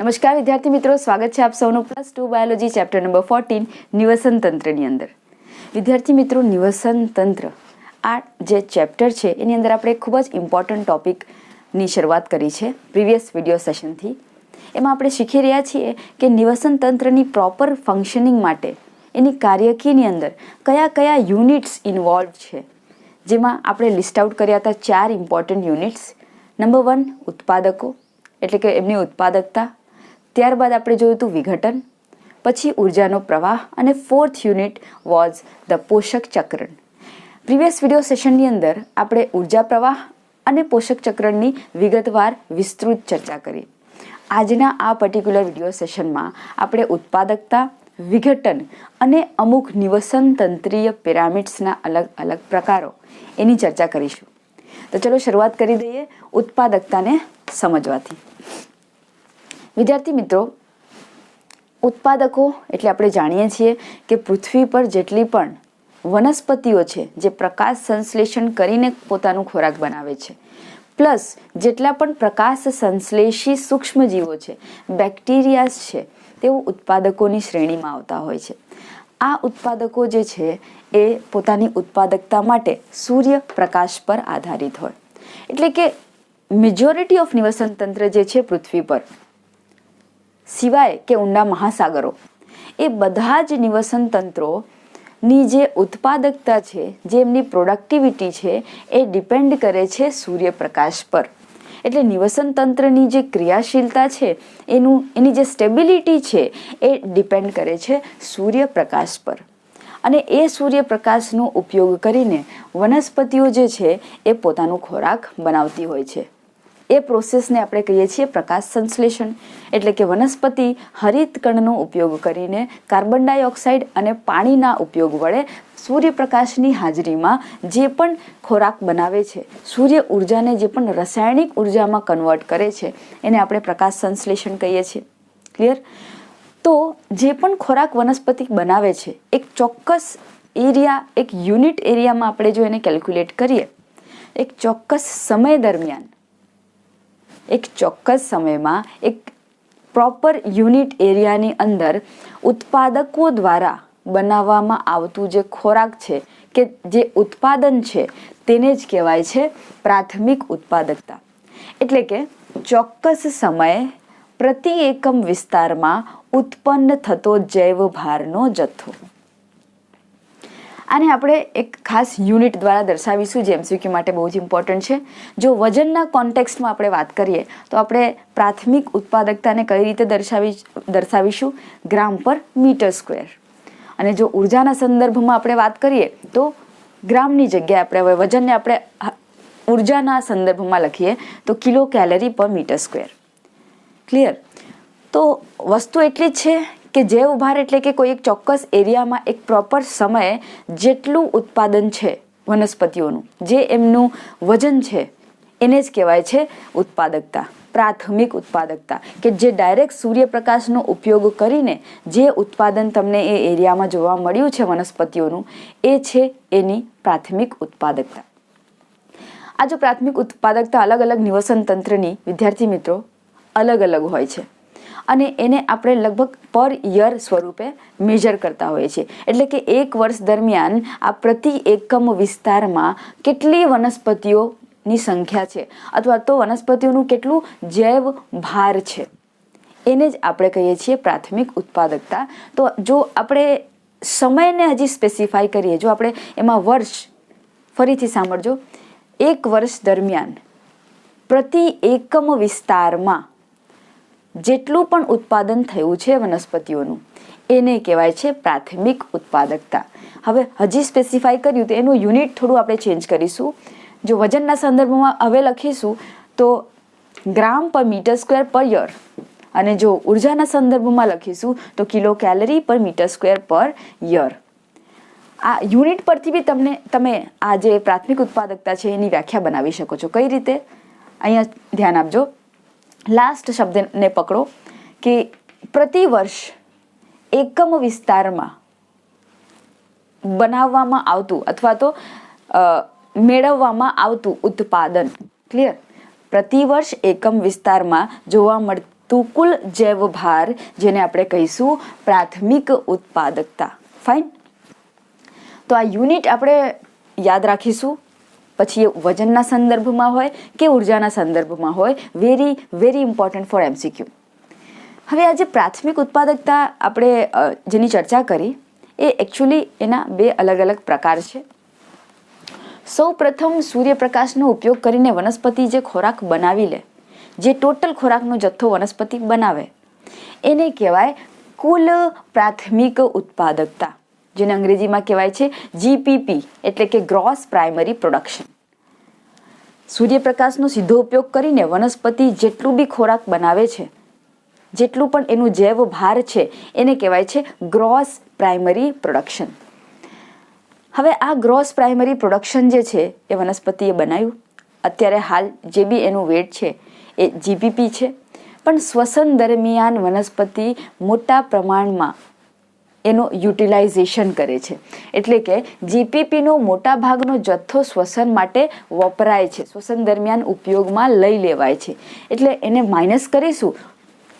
નમસ્કાર વિદ્યાર્થી મિત્રો, સ્વાગત છે આપ સૌનું +2 બાયોલોજી ચેપ્ટર નંબર 14 નિવસન તંત્રની અંદર. વિદ્યાર્થી મિત્રો, નિવસન તંત્ર આ જે ચેપ્ટર છે એની અંદર આપણે ખૂબ જ ઇમ્પોર્ટન્ટ ટોપિકની શરૂઆત કરી છે પ્રીવિયસ વિડીયો સેશનથી. એમાં આપણે શીખી રહ્યા છીએ કે નિવસન તંત્રની પ્રોપર ફંક્શનિંગ માટે એની કાર્યકીની અંદર કયા કયા યુનિટ્સ ઇન્વોલ્વ છે, જેમાં આપણે લિસ્ટ આઉટ કર્યા હતા 4 ઇમ્પોર્ટન્ટ યુનિટ્સ. નંબર 1 ઉત્પાદકો એટલે કે એમની ઉત્પાદકતા, ત્યારબાદ આપણે જોયું હતું વિઘટન, પછી ઉર્જાનો પ્રવાહ અને 4th યુનિટ વોઝ ધ પોષક ચક્રણ. પ્રીવિયસ વિડીયો સેશનની અંદર આપણે ઉર્જા પ્રવાહ અને પોષક ચક્રણની વિગતવાર વિસ્તૃત ચર્ચા કરી. આજના આ પર્ટિક્યુલર વિડીયો સેશનમાં આપણે ઉત્પાદકતા, વિઘટન અને અમુક નિવસન તંત્રીય પિરામિડ્સના અલગ અલગ પ્રકારો એની ચર્ચા કરીશું. તો ચલો શરૂઆત કરી દઈએ ઉત્પાદકતાને સમજવાથી. વિદ્યાર્થી મિત્રો, ઉત્પાદકો એટલે આપણે જાણીએ છીએ કે પૃથ્વી પર જેટલી પણ વનસ્પતિઓ છે જે પ્રકાશ સંશ્લેષણ કરીને પોતાનું ખોરાક બનાવે છે, પ્લસ જેટલા પણ પ્રકાશ સંશ્લેષી સૂક્ષ્મજીવો છે, બેક્ટેરિયાસ છે, તેઓ ઉત્પાદકોની શ્રેણીમાં આવતા હોય છે. આ ઉત્પાદકો જે છે એ પોતાની ઉત્પાદકતા માટે સૂર્યપ્રકાશ પર આધારિત હોય. એટલે કે મેજોરિટી ઓફ નિવસન તંત્ર જે છે પૃથ્વી પર, સિવાય કે ઊંડા મહાસાગરો, એ બધા જ નિવસન તંત્રોની જે ઉત્પાદકતા છે, જે એમની પ્રોડક્ટિવિટી છે, એ ડિપેન્ડ કરે છે સૂર્યપ્રકાશ પર. એટલે નિવસન તંત્રની જે ક્રિયાશીલતા છે, એની જે સ્ટેબિલિટી છે, એ ડિપેન્ડ કરે છે સૂર્યપ્રકાશ પર. અને એ સૂર્યપ્રકાશનો ઉપયોગ કરીને વનસ્પતિઓ જે છે એ પોતાનો ખોરાક બનાવતી હોય છે. એ પ્રોસેસને આપણે કહીએ છીએ પ્રકાશ સંશ્લેષણ. એટલે કે વનસ્પતિ હરિતકણનો ઉપયોગ કરીને કાર્બન ડાયોક્સાઇડ અને પાણીના ઉપયોગ વડે સૂર્યપ્રકાશની હાજરીમાં જે પણ ખોરાક બનાવે છે, સૂર્ય ઉર્જાને જે પણ રાસાયણિક ઉર્જામાં કન્વર્ટ કરે છે, એને આપણે પ્રકાશ સંશ્લેષણ કહીએ છીએ. ક્લિયર? તો જે પણ ખોરાક વનસ્પતિ બનાવે છે, એક ચોક્કસ એરિયા, એક યુનિટ એરિયામાં આપણે જો એને કેલ્ક્યુલેટ કરીએ, એક ચોક્કસ સમય દરમિયાન, એક ચોક્કસ સમયમાં એક પ્રોપર યુનિટ એરિયાની અંદર ઉત્પાદકો દ્વારા બનાવવામાં આવતું જે ખોરાક છે કે જે ઉત્પાદન છે, તેને જ કહેવાય છે પ્રાથમિક ઉત્પાદકતા. એટલે કે ચોક્કસ સમયે પ્રતિ એકમ વિસ્તારમાં ઉત્પન્ન થતો જૈવ ભારનો જથ્થો. આને આપણે એક ખાસ યુનિટ દ્વારા દર્શાવીશું, જે MCQ માટે બહુ જ ઇમ્પોર્ટન્ટ છે. જો વજનના કોન્ટેક્સ્ટમાં આપણે વાત કરીએ તો આપણે પ્રાથમિક ઉત્પાદકતાને કઈ રીતે દર્શાવીશું? ગ્રામ પર મીટર સ્ક્વેર. અને જો ઉર્જાના સંદર્ભમાં આપણે વાત કરીએ તો ગ્રામની જગ્યાએ આપણે હવે વજનને આપણે ઉર્જાના સંદર્ભમાં લખીએ તો કિલો કેલરી પર મીટર સ્ક્વેર. ક્લિયર? તો વસ્તુ એટલી જ છે કે જૈવ ભાર એટલે કે કોઈ એક ચોક્કસ એરિયામાં એક પ્રોપર સમયે જેટલું ઉત્પાદન છે વનસ્પતિઓનું, જે એમનું વજન છે, એને જ કહેવાય છે ઉત્પાદકતા, પ્રાથમિક ઉત્પાદકતા. કે જે ડાયરેક્ટ સૂર્યપ્રકાશનો ઉપયોગ કરીને જે ઉત્પાદન તમને એ એરિયામાં જોવા મળ્યું છે વનસ્પતિઓનું, એ છે એની પ્રાથમિક ઉત્પાદકતા. આ જો પ્રાથમિક ઉત્પાદકતા અલગ અલગ નિવસન તંત્રની, વિદ્યાર્થી મિત્રો, અલગ અલગ હોય છે. અને એને આપણે લગભગ પર યર સ્વરૂપે મેજર કરતા હોઈએ છીએ. એટલે કે એક વર્ષ દરમિયાન આ પ્રતિ એકમ વિસ્તારમાં કેટલી વનસ્પતિઓની સંખ્યા છે, અથવા તો વનસ્પતિઓનું કેટલું જૈવ ભાર છે, એને જ આપણે કહીએ છીએ પ્રાથમિક ઉત્પાદકતા. તો જો આપણે સમયને હજી સ્પેસિફાઈ કરીએ, જો આપણે એમાં વર્ષ, ફરીથી સાંભળજો, એક વર્ષ દરમિયાન પ્રતિ એકમ વિસ્તારમાં જેટલું પણ ઉત્પાદન થયું છે વનસ્પતિઓનું, એને કહેવાય છે પ્રાથમિક ઉત્પાદકતા. હવે હજી સ્પેસિફાઈ કર્યું તો એનું યુનિટ થોડું આપણે ચેન્જ કરીશું. જો વજનના સંદર્ભમાં હવે લખીશું તો ગ્રામ પર મીટર સ્ક્વેર પર યર, અને જો ઉર્જાના સંદર્ભમાં લખીશું તો કિલો કેલરી પર મીટર સ્ક્વેર પર યર. આ યુનિટ પરથી બી તમે આ જે પ્રાથમિક ઉત્પાદકતા છે એની વ્યાખ્યા બનાવી શકો છો. કઈ રીતે? અહીંયા ધ્યાન આપજો. લાસ્ટ શબ્દને પકડો કે પ્રતિ વર્ષ એકમ વિસ્તારમાં બનાવવામાં આવતું અથવા તો મેળવવામાં આવતું ઉત્પાદન. ક્લિયર? પ્રતિ વર્ષ એકમ વિસ્તારમાં જોવા મળતું ધાતુકુલ જૈવ ભાર, જેને આપણે કહીશું પ્રાથમિક ઉત્પાદકતા. ફાઇન. તો આ યુનિટ આપણે યાદ રાખીશું. પછી એ વજનના સંદર્ભમાં હોય કે ઉર્જાના સંદર્ભમાં હોય, very very important for MCQ. હવે આજે પ્રાથમિક ઉત્પાદકતા આપણે જેની ચર્ચા કરી એ એકચ્યુઅલી એના બે અલગ અલગ પ્રકાર છે. સૌ પ્રથમ સૂર્યપ્રકાશનો ઉપયોગ કરીને વનસ્પતિ જે ખોરાક બનાવી લે, જે ટોટલ ખોરાકનો જથ્થો વનસ્પતિ બનાવે, એને કહેવાય કુલ પ્રાથમિક ઉત્પાદકતા, જેને અંગ્રેજીમાં કહેવાય છે GPP, એટલે કે ગ્રોસ પ્રાઇમરી પ્રોડક્શન. સૂર્યપ્રકાશનો સીધો ઉપયોગ કરીને વનસ્પતિ જેટલું બી ખોરાક બનાવે છે, જેટલું પણ એનું જૈવ ભાર છે, એને કહેવાય છે ગ્રોસ પ્રાઇમરી પ્રોડક્શન. હવે આ ગ્રોસ પ્રાઇમરી પ્રોડક્શન જે છે એ વનસ્પતિએ બનાવ્યું. અત્યારે હાલ જે બી એનું વેટ છે એ GPP છે, પણ શ્વસન દરમિયાન વનસ્પતિ મોટા પ્રમાણમાં એનો યુટિલાઇઝેશન કરે છે. એટલે કે GPPનો મોટા ભાગનો જથ્થો શ્વસન માટે વપરાય છે, શ્વસન દરમિયાન ઉપયોગમાં લઈ લેવાય છે. એટલે એને માઇનસ કરીશું.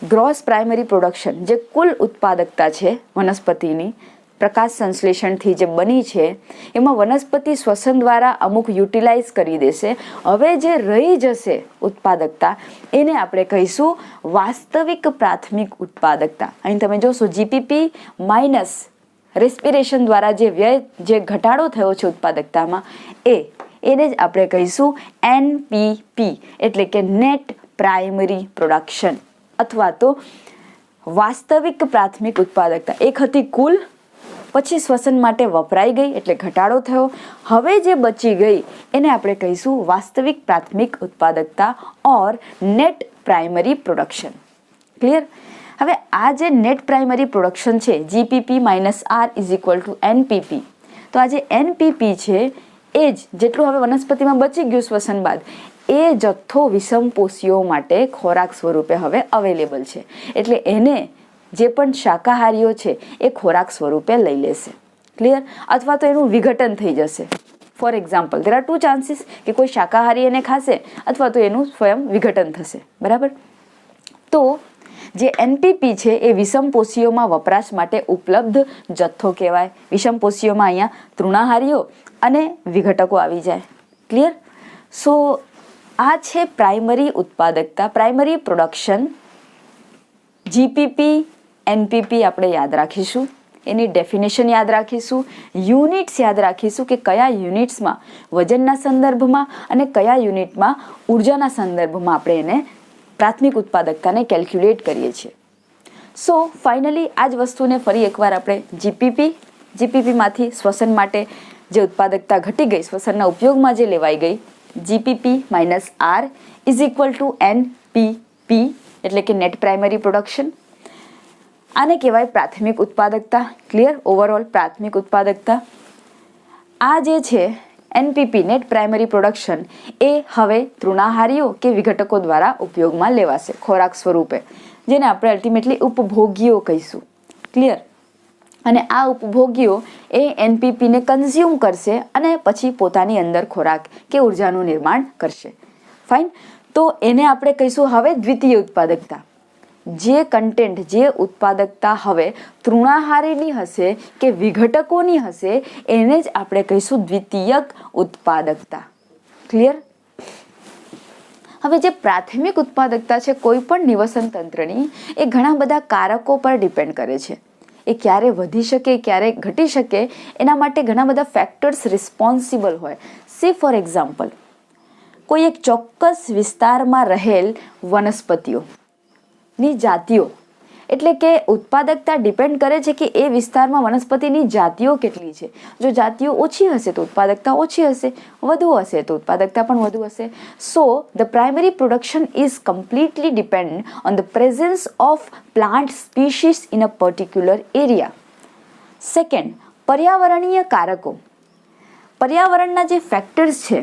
ગ્રોસ પ્રાઇમરી પ્રોડક્શન જે કુલ ઉત્પાદકતા છે વનસ્પતિની, પ્રકાશ સંશ્લેષણથી જે બની છે, એમાં વનસ્પતિ શ્વસન દ્વારા અમુક યુટિલાઇઝ કરી દેશે. હવે જે રહી જશે ઉત્પાદકતા, એને આપણે કહીશું વાસ્તવિક પ્રાથમિક ઉત્પાદકતા. અહીં તમે જોશો GPP માઇનસ રેસ્પિરેશન દ્વારા જે વ્યય, જે ઘટાડો થયો છે ઉત્પાદકતામાં, એને જ આપણે કહીશું NPP, એટલે કે નેટ પ્રાઇમરી પ્રોડક્શન, અથવા તો વાસ્તવિક પ્રાથમિક ઉત્પાદકતા. એક હતી કુલ, પછી શ્વસન માટે વપરાઈ ગઈ એટલે ઘટાડો થયો, હવે જે બચી ગઈ એને આપણે કહીશું વાસ્તવિક પ્રાથમિક ઉત્પાદકતા ઓર નેટ પ્રાઇમરી પ્રોડક્શન. ક્લિયર? હવે આ જે નેટ પ્રાઇમરી પ્રોડક્શન છે, GPP - R = NPP. તો આ જે NPP છે એ જ જેટલું હવે વનસ્પતિમાં બચી ગયું શ્વસન બાદ, એ જથ્થો વિષમપોષીઓ માટે ખોરાક સ્વરૂપે હવે અવેલેબલ છે. એટલે એને જે પણ શાકાહારીઓ છે એ ખોરાક સ્વરૂપે લઈ લેશે. ક્લિયર? અથવા તો એનું વિઘટન થઈ જશે. For example, there are 2 chances કે કોઈ શાકાહારી એને ખાશે અથવા તો એનું સ્વયં વિઘટન થશે. બરાબર? તો જે NPP છે એ વિષમપોષીઓમાં વપરાશ માટે ઉપલબ્ધ જથ્થો કહેવાય. વિષમપોષીઓમાં અહીંયા તૃણાહારીઓ અને વિઘટકો આવી જાય. ક્લિયર? સો આ છે પ્રાઇમરી ઉત્પાદકતા, પ્રાઇમરી પ્રોડક્શન. GPP NPP આપણે યાદ રાખીશું, એની ડેફિનેશન યાદ રાખીશું, યુનિટ્સ યાદ રાખીશું કે કયા યુનિટ્સમાં વજનના સંદર્ભમાં અને કયા યુનિટમાં ઉર્જાના સંદર્ભમાં આપણે એને પ્રાથમિક ઉત્પાદકતાને કેલ્ક્યુલેટ કરીએ છીએ. સો ફાઇનલી આ જ વસ્તુને ફરી એકવાર આપણે GPPમાંથી શ્વસન માટે જે ઉત્પાદકતા ઘટી ગઈ, શ્વસનના ઉપયોગમાં જે લેવાઈ ગઈ, GPP - R = NPP, એટલે કે નેટ પ્રાઇમરી પ્રોડક્શન. આને કહેવાય પ્રાથમિક ઉત્પાદકતા. ક્લિયર? ઓવરઓલ પ્રાથમિક ઉત્પાદકતા. આ જે છે NPP નેટ પ્રાઇમરી પ્રોડક્શન, એ હવે તૃણાહારીઓ કે વિઘટકો દ્વારા ઉપયોગમાં લેવાશે ખોરાક સ્વરૂપે, જેને આપણે અલ્ટિમેટલી ઉપભોગીઓ કહીશું. ક્લિયર? અને આ ઉપભોગીઓ એ NPPને કન્ઝ્યુમ કરશે અને પછી પોતાની અંદર ખોરાક કે ઉર્જાનું નિર્માણ કરશે. ફાઇન. તો એને આપણે કહીશું હવે દ્વિતીય ઉત્પાદકતા. જે કન્ટેન્ટ, જે ઉત્પાદકતા હવે તૃણાહારીની હશે કે વિઘટકોની હશે, એને જ આપણે કહીશું દ્વિતીયક ઉત્પાદકતા. ક્લિયર? હવે જે પ્રાથમિક ઉત્પાદકતા છે કોઈ પણ નિવસન તંત્રની, એ ઘણા બધા કારકો પર ડિપેન્ડ કરે છે. એ ક્યારે વધી શકે, ક્યારે ઘટી શકે, એના માટે ઘણા બધા ફેક્ટર્સ રિસ્પોન્સિબલ હોય. સી ફોર એક્ઝામ્પલ, કોઈ એક ચોક્કસ વિસ્તારમાં રહેલ વનસ્પતિઓની જાતિઓ, એટલે કે ઉત્પાદકતા ડિપેન્ડ કરે છે કે એ વિસ્તારમાં વનસ્પતિની જાતિઓ કેટલી છે. જો જાતિઓ ઓછી હશે તો ઉત્પાદકતા ઓછી હશે, વધુ હશે તો ઉત્પાદકતા પણ વધુ હશે. So the primary production is completely depend on the presence of plant species in a particular area. Second, પર્યાવરણીય કારકો. પર્યાવરણના જે ફેક્ટર્સ છે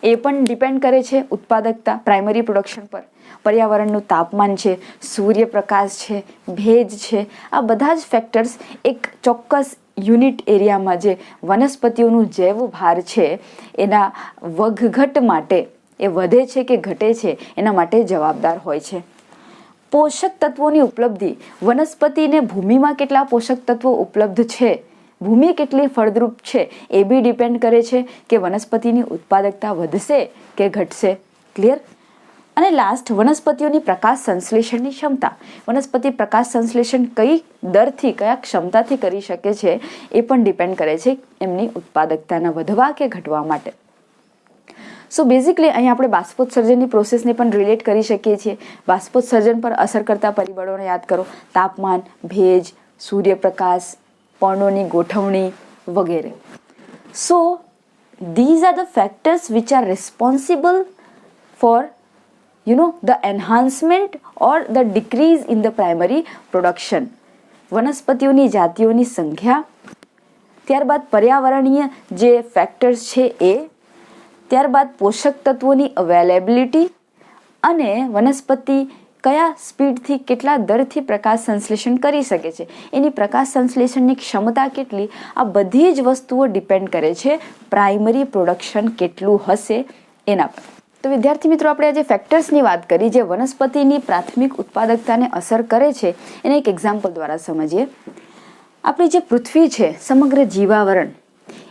એ પણ ડિપેન્ડ કરે છે ઉત્પાદકતા પ્રાઇમરી પ્રોડક્શન પર. પર્યાવરણનું તાપમાન છે, સૂર્યપ્રકાશ છે, ભેજ છે, આ બધા જ ફેક્ટર્સ એક ચોક્કસ યુનિટ એરિયામાં જે વનસ્પતિઓનું જૈવ ભાર છે એના વધઘટ માટે એ વધે છે કે ઘટે છે એના માટે જવાબદાર હોય છે. પોષક તત્વોની ઉપલબ્ધિ, વનસ્પતિને ભૂમિમાં કેટલા પોષક તત્વો ઉપલબ્ધ છે, ભૂમિ કેટલી ફળદ્રુપ છે એ બી ડિપેન્ડ કરે છે કે વનસ્પતિની ઉત્પાદકતા વધશે કે ઘટશે. ક્લિયર? અને લાસ્ટ, વનસ્પતિઓની પ્રકાશ સંશ્લેષણની ક્ષમતા. વનસ્પતિ પ્રકાશ સંશ્લેષણ કઈ દરથી, કયા ક્ષમતાથી કરી શકે છે એ પણ ડિપેન્ડ કરે છે એમની ઉત્પાદકતાના વધવા કે ઘટવા માટે. સો બેઝિકલી અહીં આપણે બાષ્પોત્સર્જનની પ્રોસેસને પણ રિલેટ કરી શકીએ છીએ. બાષ્પોત્સર્જન પર અસર કરતા પરિબળોને યાદ કરો: તાપમાન, ભેજ, સૂર્યપ્રકાશ, પર્ણોની ગોઠવણી વગેરે. સો these are the factors which are responsible for the enhancement or the decrease in the primary production. વનસ્પતિઓની જાતિઓની સંખ્યા, ત્યારબાદ પર્યાવરણીય જે ફેક્ટર્સ છે એ, ત્યારબાદ પોષક તત્વોની અવેલેબિલિટી અને વનસ્પતિ કયા સ્પીડથી, કેટલા દરથી પ્રકાશ સંશ્લેષણ કરી શકે છે, એની પ્રકાશ સંશ્લેષણની ક્ષમતા કેટલી, આ બધી જ વસ્તુઓ ડિપેન્ડ કરે છે પ્રાઇમરી પ્રોડક્શન કેટલું હશે એના પર. તો વિદ્યાર્થી મિત્રો, આપણે આજે ફેક્ટર્સની વાત કરી જે વનસ્પતિની પ્રાથમિક ઉત્પાદકતાને અસર કરે છે એને એક એક્ઝામ્પલ દ્વારા સમજીએ. આપણી જે પૃથ્વી છે, સમગ્ર જીવાવરણ,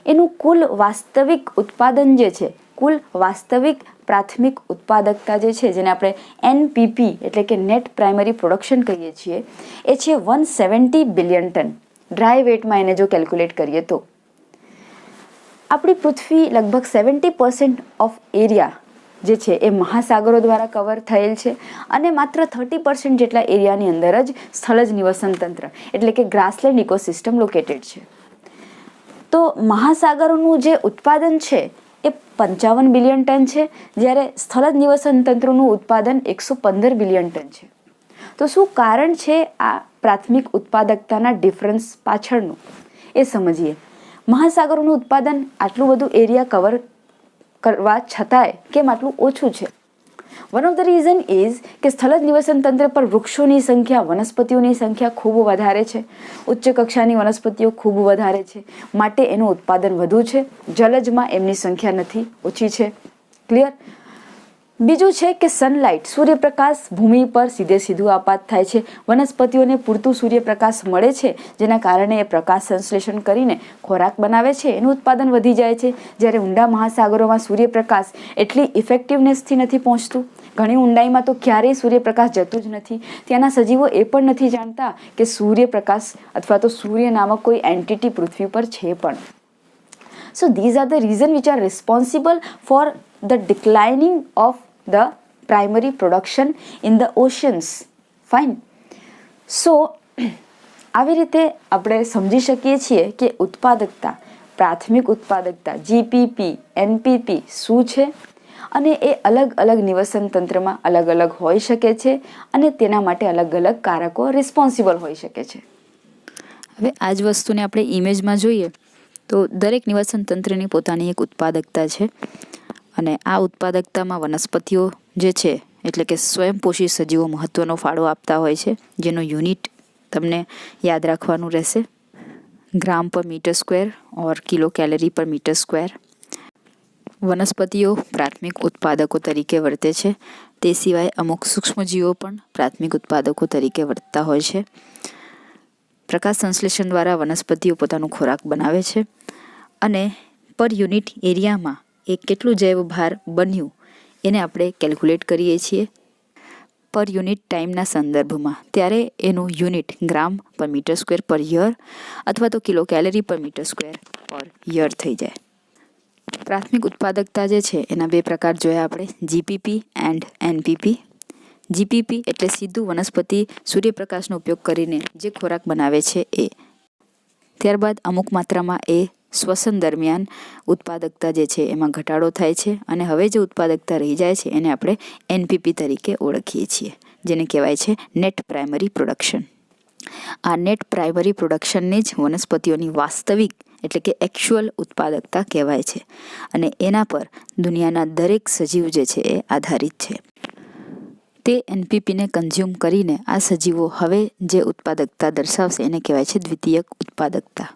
એનું કુલ વાસ્તવિક ઉત્પાદન જે છે, કુલ વાસ્તવિક પ્રાથમિક ઉત્પાદકતા જે છે, જેને આપણે NPP એટલે કે નેટ પ્રાઇમરી પ્રોડક્શન કહીએ છીએ, એ છે 170 બિલિયન ટન. ડ્રાય વેટમાં એને જો કેલ્ક્યુલેટ કરીએ તો આપણી પૃથ્વી લગભગ 70% ઓફ એરિયા જે છે એ મહાસાગરો દ્વારા કવર થયેલ છે અને માત્ર 30% જેટલા એરિયાની અંદર જ સ્થળજ નિવસન તંત્ર એટલે કે ગ્રાસલેન્ડ ઇકોસિસ્ટમ લોકેટેડ છે. તો મહાસાગરોનું જે ઉત્પાદન છે એ 55 બિલિયન ટન છે, જ્યારે સ્થળજ નિવસન તંત્રનું ઉત્પાદન 115 બિલિયન ટન છે. તો શું કારણ છે આ પ્રાથમિક ઉત્પાદકતાના ડિફરન્સ પાછળનું એ સમજીએ. મહાસાગરોનું ઉત્પાદન આટલું બધું એરિયા કવર કરવા છતાંય કેમ આટલું ઓછું છે? One of the reason is કે સ્થળજ નિવસન તંત્ર પર વૃક્ષોની સંખ્યા, વનસ્પતિઓની સંખ્યા ખૂબ વધારે છે, ઉચ્ચ કક્ષાની વનસ્પતિઓ ખૂબ વધારે છે, માટે એનું ઉત્પાદન વધુ છે. જલજમાં એમની સંખ્યા નથી, ઓછી છે. ક્લિયર? બીજું છે કે સનલાઇટ, સૂર્યપ્રકાશ ભૂમિ પર સીધું આપાત થાય છે. વનસ્પતિઓને પૂરતું સૂર્યપ્રકાશ મળે છે, જેના કારણે એ પ્રકાશ સંશ્લેષણ કરીને ખોરાક બનાવે છે, એનું ઉત્પાદન વધી જાય છે. જ્યારે ઊંડા મહાસાગરોમાં સૂર્યપ્રકાશ એટલી ઇફેક્ટિવનેસથી નથી પહોંચતું. ઘણી ઊંડાઈમાં તો ક્યારેય સૂર્યપ્રકાશ જતું જ નથી. ત્યાંના સજીવો એ પણ નથી જાણતા કે સૂર્યપ્રકાશ અથવા તો સૂર્ય નામક કોઈ એન્ટિટી પૃથ્વી પર છે પણ. So these are the reasons which are responsible for the declining of the primary production in the oceans. Fine. So આવી રીતે આપણે સમજી શકીએ છીએ કે ઉત્પાદકતા, પ્રાથમિક ઉત્પાદકતા GPP, NPP શું છે અને એ અલગ અલગ નિવસન તંત્રમાં અલગ અલગ હોઈ શકે છે અને તેના માટે અલગ અલગ કારકો રિસ્પોન્સિબલ હોઈ શકે છે. હવે આ જ વસ્તુને આપણે ઇમેજમાં જોઈએ તો દરેક નિવસન તંત્રની પોતાની એક ઉત્પાદકતા છે અને આ ઉત્પાદકતામાં વનસ્પતિઓ જે છે એટલે કે સ્વયંપોષી સજીવો મહત્વનો ફાળો આપતા હોય છે, જેનો યુનિટ તમને યાદ રાખવાનું રહેશે: ગ્રામ પર મીટર સ્ક્વેર ઓર કિલો કેલરી પર મીટર સ્ક્વેર. વનસ્પતિઓ પ્રાથમિક ઉત્પાદકો તરીકે વર્તે છે. તે સિવાય અમુક સૂક્ષ્મજીવો પણ પ્રાથમિક ઉત્પાદકો તરીકે વર્તતા હોય છે. પ્રકાશ સંશ્લેષણ દ્વારા વનસ્પતિઓ પોતાનો ખોરાક બનાવે છે અને પર યુનિટ એરિયામાં એ કેટલું જૈવ ભાર બન્યું એને આપણે કેલ્ક્યુલેટ કરીએ છીએ પર યુનિટ ટાઈમના સંદર્ભમાં. ત્યારે એનું યુનિટ ગ્રામ પર મીટર સ્ક્વેર પર યર અથવા તો કિલો કેલરી પર મીટર સ્ક્વેર પર યર થઈ જાય. પ્રાથમિક ઉત્પાદકતા જે છે એના બે પ્રકાર જોયા આપણે: GPP એન્ડ NPP. GPP એટલે સીધું વનસ્પતિ સૂર્યપ્રકાશનો ઉપયોગ કરીને જે ખોરાક બનાવે છે એ. ત્યારબાદ અમુક માત્રામાં એ શ્વસન દરમિયાન ઉત્પાદકતા જે છે એમાં ઘટાડો થાય છે અને હવે જે ઉત્પાદકતા રહી જાય છે એને આપણે NPP તરીકે ઓળખીએ છીએ, જેને કહેવાય છે નેટ પ્રાઇમરી પ્રોડક્શન. આ નેટ પ્રાઇમરી પ્રોડક્શનને જ વનસ્પતિઓની વાસ્તવિક એટલે કે એક્ચ્યુઅલ ઉત્પાદકતા કહેવાય છે અને એના પર દુનિયાના દરેક સજીવ જે છે એ આધારિત છે. તે NPPને કન્ઝ્યુમ કરીને આ સજીવો હવે જે ઉત્પાદકતા દર્શાવશે એને કહેવાય છે દ્વિતીયક ઉત્પાદકતા.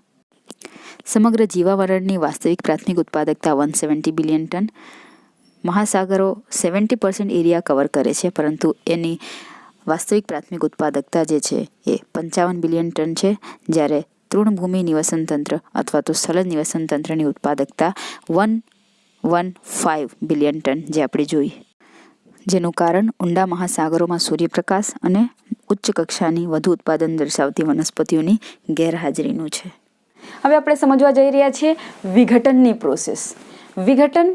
સમગ્ર જીવાવરણની વાસ્તવિક પ્રાથમિક ઉત્પાદકતા 170 બિલિયન ટન. મહાસાગરો 70% એરિયા કવર કરે છે, પરંતુ એની વાસ્તવિક પ્રાથમિક ઉત્પાદકતા જે છે એ 55 બિલિયન ટન છે, જ્યારે તૃણભૂમિ નિવસન તંત્ર અથવા તો સ્થળ નિવસન તંત્રની ઉત્પાદકતા 115 બિલિયન ટન જે આપણે જોઈ, જેનું કારણ ઊંડા મહાસાગરોમાં સૂર્યપ્રકાશ અને ઉચ્ચ કક્ષાની વધુ ઉત્પાદન દર્શાવતી વનસ્પતિઓની ગેરહાજરીનું છે. હવે આપણે સમજવા જઈ રહ્યા છીએ વિઘટનની પ્રોસેસ. વિઘટન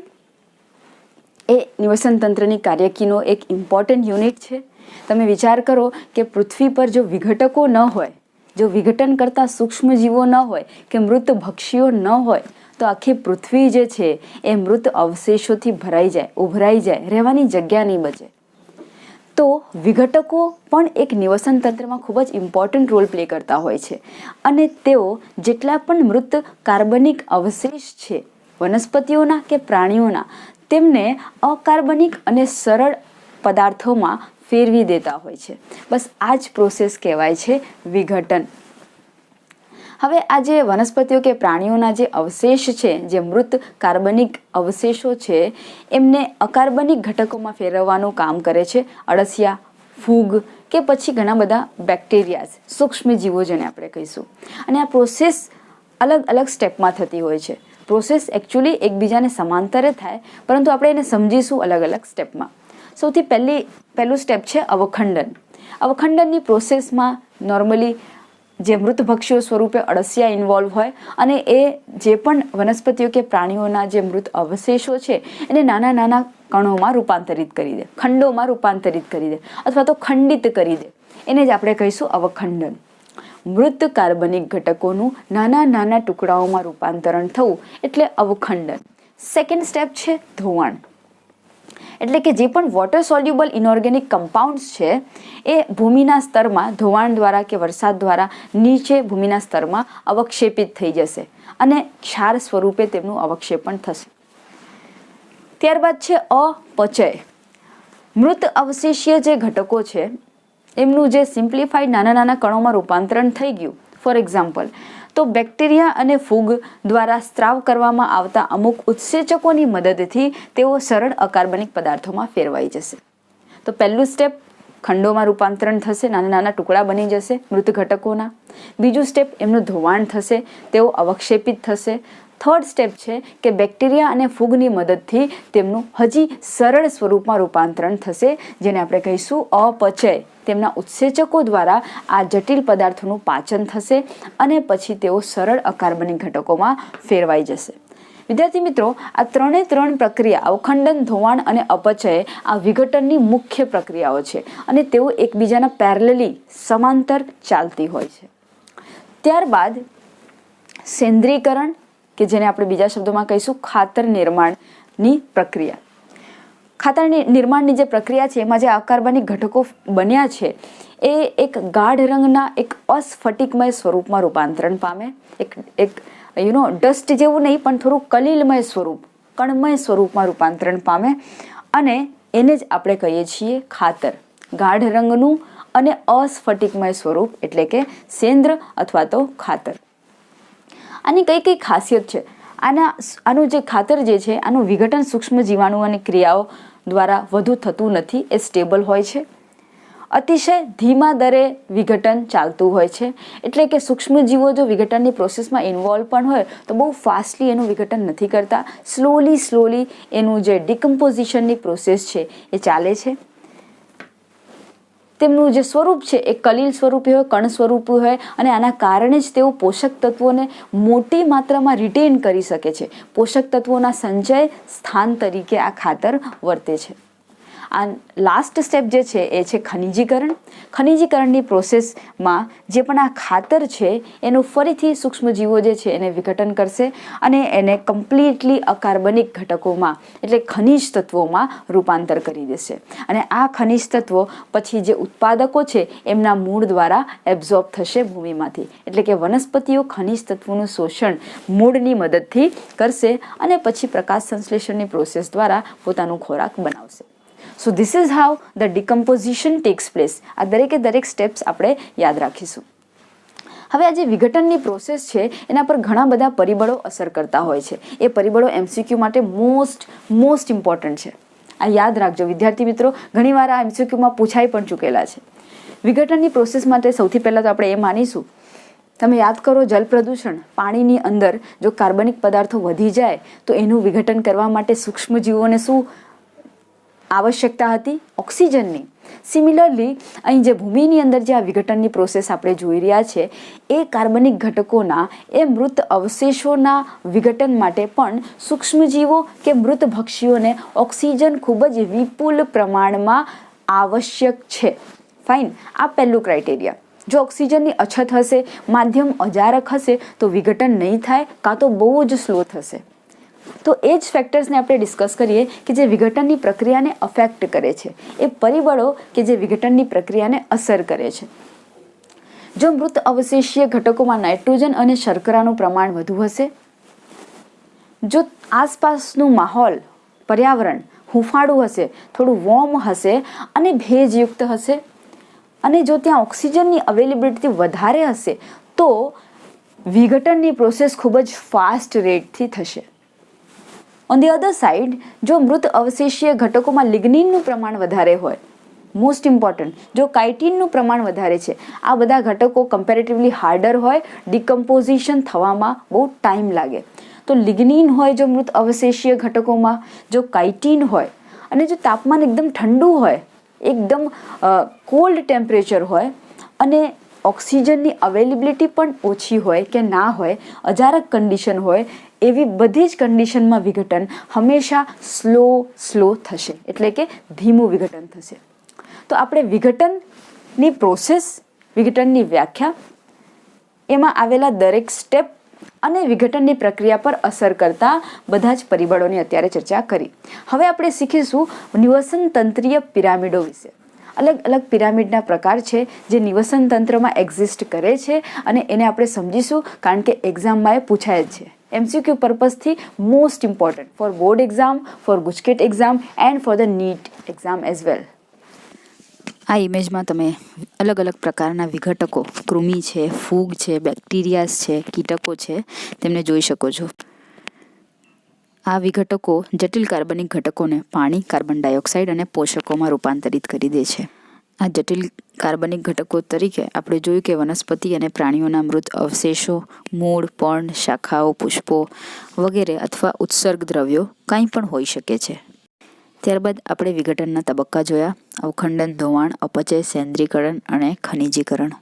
એ નિવસન તંત્રની કાર્યકીનો એક ઇમ્પોર્ટન્ટ યુનિટ છે. તમે વિચાર કરો કે પૃથ્વી પર જો વિઘટકો ન હોય, જો વિઘટન કરતા સૂક્ષ્મ જીવો ન હોય કે મૃત ભક્ષીઓ ન હોય, તો આખી પૃથ્વી જે છે એ મૃત અવશેષોથી ભરાઈ જાય, ઉભરાઈ જાય, રહેવાની જગ્યા નહીં બચે. તો વિઘટકો પણ એક નિવસન તંત્રમાં ખૂબ જ ઇમ્પોર્ટન્ટ રોલ પ્લે કરતા હોય છે, અને તેઓ જેટલા પણ મૃત કાર્બનિક અવશેષ છે વનસ્પતિઓના કે પ્રાણીઓના, તેમને અકાર્બનિક અને સરળ પદાર્થોમાં ફેરવી દેતા હોય છે. બસ આ જ પ્રોસેસ કહેવાય છે વિઘટન. હવે આ જે વનસ્પતિઓ કે પ્રાણીઓના જે અવશેષ છે, જે મૃત કાર્બનિક અવશેષો છે, એમને અકાર્બનિક ઘટકોમાં ફેરવવાનું કામ કરે છે અળસિયા, ફૂગ કે પછી ઘણા બધા બેક્ટેરિયાઝ, સૂક્ષ્મ જીવો જેને આપણે કહીશું. અને આ પ્રોસેસ અલગ અલગ સ્ટેપમાં થતી હોય છે. પ્રોસેસ એકચ્યુઅલી એકબીજાને સમાંતરે થાય, પરંતુ આપણે એને સમજીશું અલગ અલગ સ્ટેપમાં. સૌથી પહેલું સ્ટેપ છે અવખંડન. અવખંડનની પ્રોસેસમાં નોર્મલી જે મૃતભક્ષીઓ સ્વરૂપે અળસિયા ઇન્વોલ્વ હોય, અને એ જે પણ વનસ્પતિઓ કે પ્રાણીઓના જે મૃત અવશેષો છે એને નાના નાના કણોમાં રૂપાંતરિત કરી દે, ખંડોમાં રૂપાંતરિત કરી દે, અથવા તો ખંડિત કરી દે. એને જ આપણે કહીશું અવખંડન. મૃત કાર્બનિક ઘટકોનું નાના નાના ટુકડાઓમાં રૂપાંતરણ થવું એટલે અવખંડન. સેકન્ડ સ્ટેપ છે ધોવાણ. એટલે કે જે પણ વોટર સોલ્યુબલ ઇનઓર્ગેનિક કમ્પાઉન્ડ્સ છે એ ભૂમિના સ્તરમાં ધોવાણ દ્વારા કે વરસાદ દ્વારા નીચે ભૂમિના સ્તરમાં અવક્ષેપિત થઈ જશે અને ક્ષાર સ્વરૂપે તેમનું અવક્ષેપણ થશે. ત્યારબાદ છે અપચય. મૃત અવશેષીય જે ઘટકો છે એમનું જે સિમ્પ્લિફાઈડ નાના નાના કણોમાં રૂપાંતરણ થઈ ગયું, ફોર એક્ઝામ્પલ, તો બેક્ટેરિયા અને ફૂગ દ્વારા સ્ત્રાવ કરવામાં આવતા અમુક ઉત્સેચકોની મદદથી તેઓ સરળ અકાર્બનિક પદાર્થોમાં ફેરવાઈ જશે. તો પહેલું સ્ટેપ ખંડોમાં રૂપાંતરણ થશે, નાના નાના ટુકડા બની જશે મૃત ઘટકોના. બીજું સ્ટેપ એમનું ધોવાણ થશે, તેઓ અવક્ષેપિત થશે. થર્ડ સ્ટેપ છે કે બેક્ટેરિયા અને ફૂગની મદદથી તેમનું હજી સરળ સ્વરૂપમાં રૂપાંતરણ થશે, જેને આપણે કહીશું અપચય. તેમના ઉત્સેચકો દ્વારા આ જટિલ પદાર્થોનું પાચન થશે અને પછી તેઓ સરળ અકાર્બનિક ઘટકોમાં ફેરવાઈ જશે. વિદ્યાર્થી મિત્રો, આ ત્રણ પ્રક્રિયા અવખંડન, ધોવાણ અને અપચય આ વિઘટનની મુખ્ય પ્રક્રિયાઓ છે, અને તેઓ એકબીજાના પેરેલલી સમાંતર ચાલતી હોય છે. ત્યારબાદ સેન્દ્રીકરણ, કે જેને આપણે બીજા શબ્દોમાં કહીશું ખાતર નિર્માણની પ્રક્રિયા. ખાતર નિર્માણની જે પ્રક્રિયા છે એમાં જે અકાર્બનિક ઘટકો બન્યા છે એ એક ગાઢ રંગના એક અસ્ફટિકમય સ્વરૂપમાં રૂપાંતરણ પામે. એક ડસ્ટ જેવું નહીં, પણ થોડું કલીલમય સ્વરૂપ, કણમય સ્વરૂપમાં રૂપાંતરણ પામે, અને એને જ આપણે કહીએ છીએ ખાતર. ગાઢ રંગનું અને અસ્ફટિકમય સ્વરૂપ એટલે કે સેન્દ્ર અથવા તો ખાતર. આની કઈ ખાસિયત છે? આનું જે ખાતર જે છે આનું વિઘટન સૂક્ષ્મ જીવાણુઓની ક્રિયાઓ દ્વારા વધુ થતું નથી, એ સ્ટેબલ હોય છે. અતિશય ધીમા દરે વિઘટન ચાલતું હોય છે, એટલે કે સૂક્ષ્મ જીવો જો વિઘટનની પ્રોસેસમાં ઇન્વોલ્વ પણ હોય તો બહુ ફાસ્ટલી એનું વિઘટન નથી કરતા. સ્લોલી એનું જે ડિકમ્પોઝિશનની પ્રોસેસ છે એ ચાલે છે. તેમનું જે સ્વરૂપ છે એ કલીલ સ્વરૂપી હોય, કણ સ્વરૂપી હોય, અને આના કારણે જ તેઓ પોષક તત્વોને મોટી માત્રામાં રિટેન કરી શકે છે. પોષક તત્વોના સંચય સ્થાન તરીકે આ ખાતર વર્તે છે. આ લાસ્ટ સ્ટેપ જે છે એ છે ખનિજીકરણ. ખનિજીકરણની પ્રોસેસમાં જે પણ આ ખાતર છે એનું ફરીથી સૂક્ષ્મજીવો જે છે એને વિઘટન કરશે અને એને કમ્પ્લીટલી અકાર્બનિક ઘટકોમાં એટલે ખનિજ તત્વોમાં રૂપાંતર કરી દેશે. અને આ ખનિજ તત્વો પછી જે ઉત્પાદકો છે એમના મૂળ દ્વારા એબ્ઝોર્બ થશે ભૂમિમાંથી. એટલે કે વનસ્પતિઓ ખનિજ તત્વોનું શોષણ મૂળની મદદથી કરશે અને પછી પ્રકાશ સંશ્લેષણની પ્રોસેસ દ્વારા પોતાનું ખોરાક બનાવશે. So this is how the decomposition takes place. આ દરેક સ્ટેપ્સ આપણે યાદ રાખીશું. હવે આ જે વિઘટનની પ્રોસેસ છે એના પર ઘણા બધા પરિબળો અસર કરતા હોય છે. એ પરિબળો MCQ માટે મોસ્ટ ઇમ્પોર્ટન્ટ છે. આ યાદ રાખજો વિદ્યાર્થી મિત્રો, ઘણીવાર આ MCQમાં પૂછાઈ પણ ચૂકેલા છે. વિઘટનની પ્રોસેસ માટે સૌથી પહેલાં તો આપણે એ માનીશું, તમે યાદ કરો જલ પ્રદૂષણ, પાણીની અંદર જો કાર્બનિક પદાર્થો વધી જાય તો એનું વિઘટન કરવા માટે સૂક્ષ્મજીવોને શું આવશ્યકતા હતી? ઓક્સિજનની. સિમિલરલી અહીં જે ભૂમિની અંદર જે આ વિઘટનની પ્રોસેસ આપણે જોઈ રહ્યા છે એ કાર્બનિક ઘટકોના એ મૃત અવશેષોના વિઘટન માટે પણ સૂક્ષ્મજીવો કે મૃત ભક્ષીઓને ઓક્સિજન ખૂબ જ વિપુલ પ્રમાણમાં આવશ્યક છે. ફાઇન, આ પહેલું ક્રાઇટેરિયા. જો ઓક્સિજનની અછત હશે, માધ્યમ અજારક હશે તો વિઘટન નહીં થાય, કાં તો બહુ જ સ્લો થશે. તો એ જ ફેક્ટર્સને આપણે ડિસ્કસ કરીએ કે જે વિઘટનની પ્રક્રિયાને અફેક્ટ કરે છે, એ પરિબળો કે જે વિઘટનની પ્રક્રિયાને અસર કરે છે. જો મૃત અવશેષીય ઘટકોમાં નાઇટ્રોજન અને શર્કરાનું પ્રમાણ વધુ હશે, જો આસપાસનું માહોલ, પર્યાવરણ હૂંફાળું હશે, થોડું વોર્મ હશે અને ભેજયુક્ત હશે, અને જો ત્યાં ઓક્સિજનની અવેલેબિલિટી વધારે હશે તો વિઘટનની પ્રોસેસ ખૂબ જ ફાસ્ટ રેટથી થશે. ઓન ધી અધર સાઇડ, જો મૃત અવશેષીય ઘટકોમાં લિગ્નિનનું પ્રમાણ વધારે હોય, મોસ્ટ ઇમ્પોર્ટન્ટ, જો કાઇટિનનું પ્રમાણ વધારે છે, આ બધા ઘટકો કમ્પેરેટિવલી હાર્ડર હોય, ડિકમ્પોઝિશન થવામાં બહુ ટાઈમ લાગે. તો લિગ્નિન હોય જો મૃત અવશેષીય ઘટકોમાં, જો કાઇટિન હોય અને જો તાપમાન એકદમ ઠંડુ હોય, એકદમ કોલ્ડ ટેમ્પરેચર હોય અને ઓક્સિજનની અવેલેબિલિટી પણ ઓછી હોય કે ના હોય, અજારક કન્ડિશન હોય, એવી બધી જ કન્ડિશનમાં વિઘટન હંમેશા સ્લો થશે, એટલે કે ધીમું વિઘટન થશે. તો આપણે વિઘટનની પ્રોસેસ, વિઘટનની વ્યાખ્યા, એમાં આવેલા દરેક સ્ટેપ અને વિઘટનની પ્રક્રિયા પર અસર કરતા બધા જ પરિબળોની અત્યારે ચર્ચા કરી. હવે આપણે શીખીશું નિવસન તંત્રીય પિરામિડો વિશે. અલગ અલગ પિરામિડના પ્રકાર છે જે નિવસન તંત્રમાં એક્ઝિસ્ટ કરે છે અને એને આપણે સમજીશું, કારણ કે એક્ઝામમાં એ પૂછાય જ છે. MCQ પર્પઝથી most important for board exam, for GUJCET exam and for the NEET exam as well. આ ઇમેજમાં તમે અલગ અલગ પ્રકારના વિઘટકો, કૃમિ છે, ફૂગ છે, બેક્ટેરિયાસ છે, કીટકો છે, તેમને જોઈ શકો છો. આ વિઘટકો જટિલ કાર્બનિક ઘટકોને પાણી, કાર્બન ડાયોક્સાઇડ અને પોષકોમાં રૂપાંતરિત કરી દે છે. આ જટિલ કાર્બનિક ઘટકો તરીકે આપણે જોયું કે વનસ્પતિ અને પ્રાણીઓના મૃત અવશેષો, મૂળ, પર્ણ, શાખાઓ, પુષ્પો વગેરે અથવા ઉત્સર્ગ દ્રવ્યો કંઈ પણ હોઈ શકે છે. ત્યારબાદ આપણે વિઘટનના તબક્કા જોયા: અવખંડન, ધોવાણ, અપચય, સેન્દ્રીકરણ અને ખનિજીકરણ.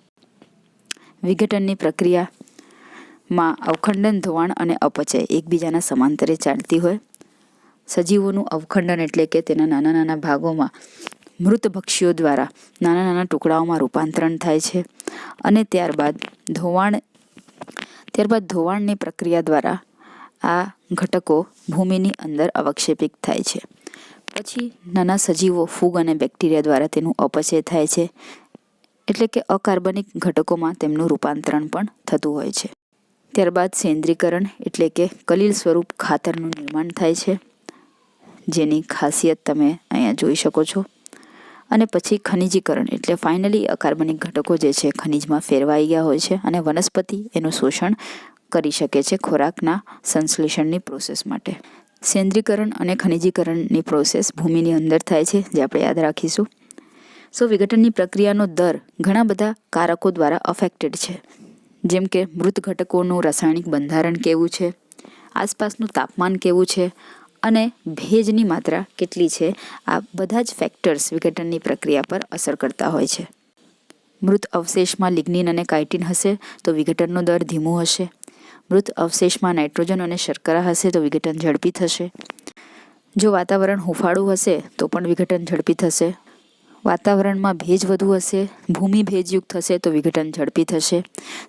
વિઘટનની પ્રક્રિયામાં અવખંડન, ધોવાણ અને અપચય એકબીજાના સમાંતરે ચાલતી હોય. સજીવોનું અવખંડન એટલે કે તેના નાના નાના ભાગોમાં મૃત ભક્ષીઓ દ્વારા નાના નાના ટુકડાઓમાં રૂપાંતરણ થાય છે અને ત્યારબાદ ધોવાણની પ્રક્રિયા દ્વારા આ ઘટકો ભૂમિની અંદર અવક્ષેપિત થાય છે. પછી નાના સજીવો, ફૂગ અને બેક્ટેરિયા દ્વારા તેનું અપચય થાય છે, એટલે કે અકાર્બનિક ઘટકોમાં તેમનું રૂપાંતરણ પણ થતું હોય છે. ત્યારબાદ સેન્દ્રીકરણ એટલે કે કલીલ સ્વરૂપ ખાતરનું નિર્માણ થાય છે, જેની ખાસિયત તમે અહીંયા જોઈ શકો છો. અને પછી ખનિજીકરણ એટલે ફાઇનલી અકાર્બનિક ઘટકો જે છે ખનિજમાં ફેરવાઈ ગયા હોય છે અને વનસ્પતિ એનું શોષણ કરી શકે છે ખોરાકના સંશ્લેષણની પ્રોસેસ માટે. સેન્દ્રીકરણ અને ખનિજીકરણની પ્રોસેસ ભૂમિની અંદર થાય છે, જે આપણે યાદ રાખીશું. વિઘટનની પ્રક્રિયાનો દર ઘણા બધા કારકો દ્વારા અફેક્ટેડ છે, જેમ કે મૃત ઘટકોનું રાસાયણિક બંધારણ કેવું છે, આસપાસનું તાપમાન કેવું છે અને ભેજની માત્રા કેટલી છે. આ બધા જ ફેક્ટર્સ વિઘટનની પ્રક્રિયા પર અસર કરતા હોય છે. મૃત અવશેષમાં લિગ્નિન અને કાઇટિન હશે તો વિઘટનનો દર ધીમો હશે. મૃત અવશેષમાં નાઇટ્રોજન અને શર્કરા હશે તો વિઘટન ઝડપી થશે. જો વાતાવરણ હૂંફાળું હશે તો પણ વિઘટન ઝડપી થશે. વાતાવરણમાં ભેજ વધુ હશે, ભૂમિ ભેજયુક્ત હશે તો વિઘટન ઝડપી થશે.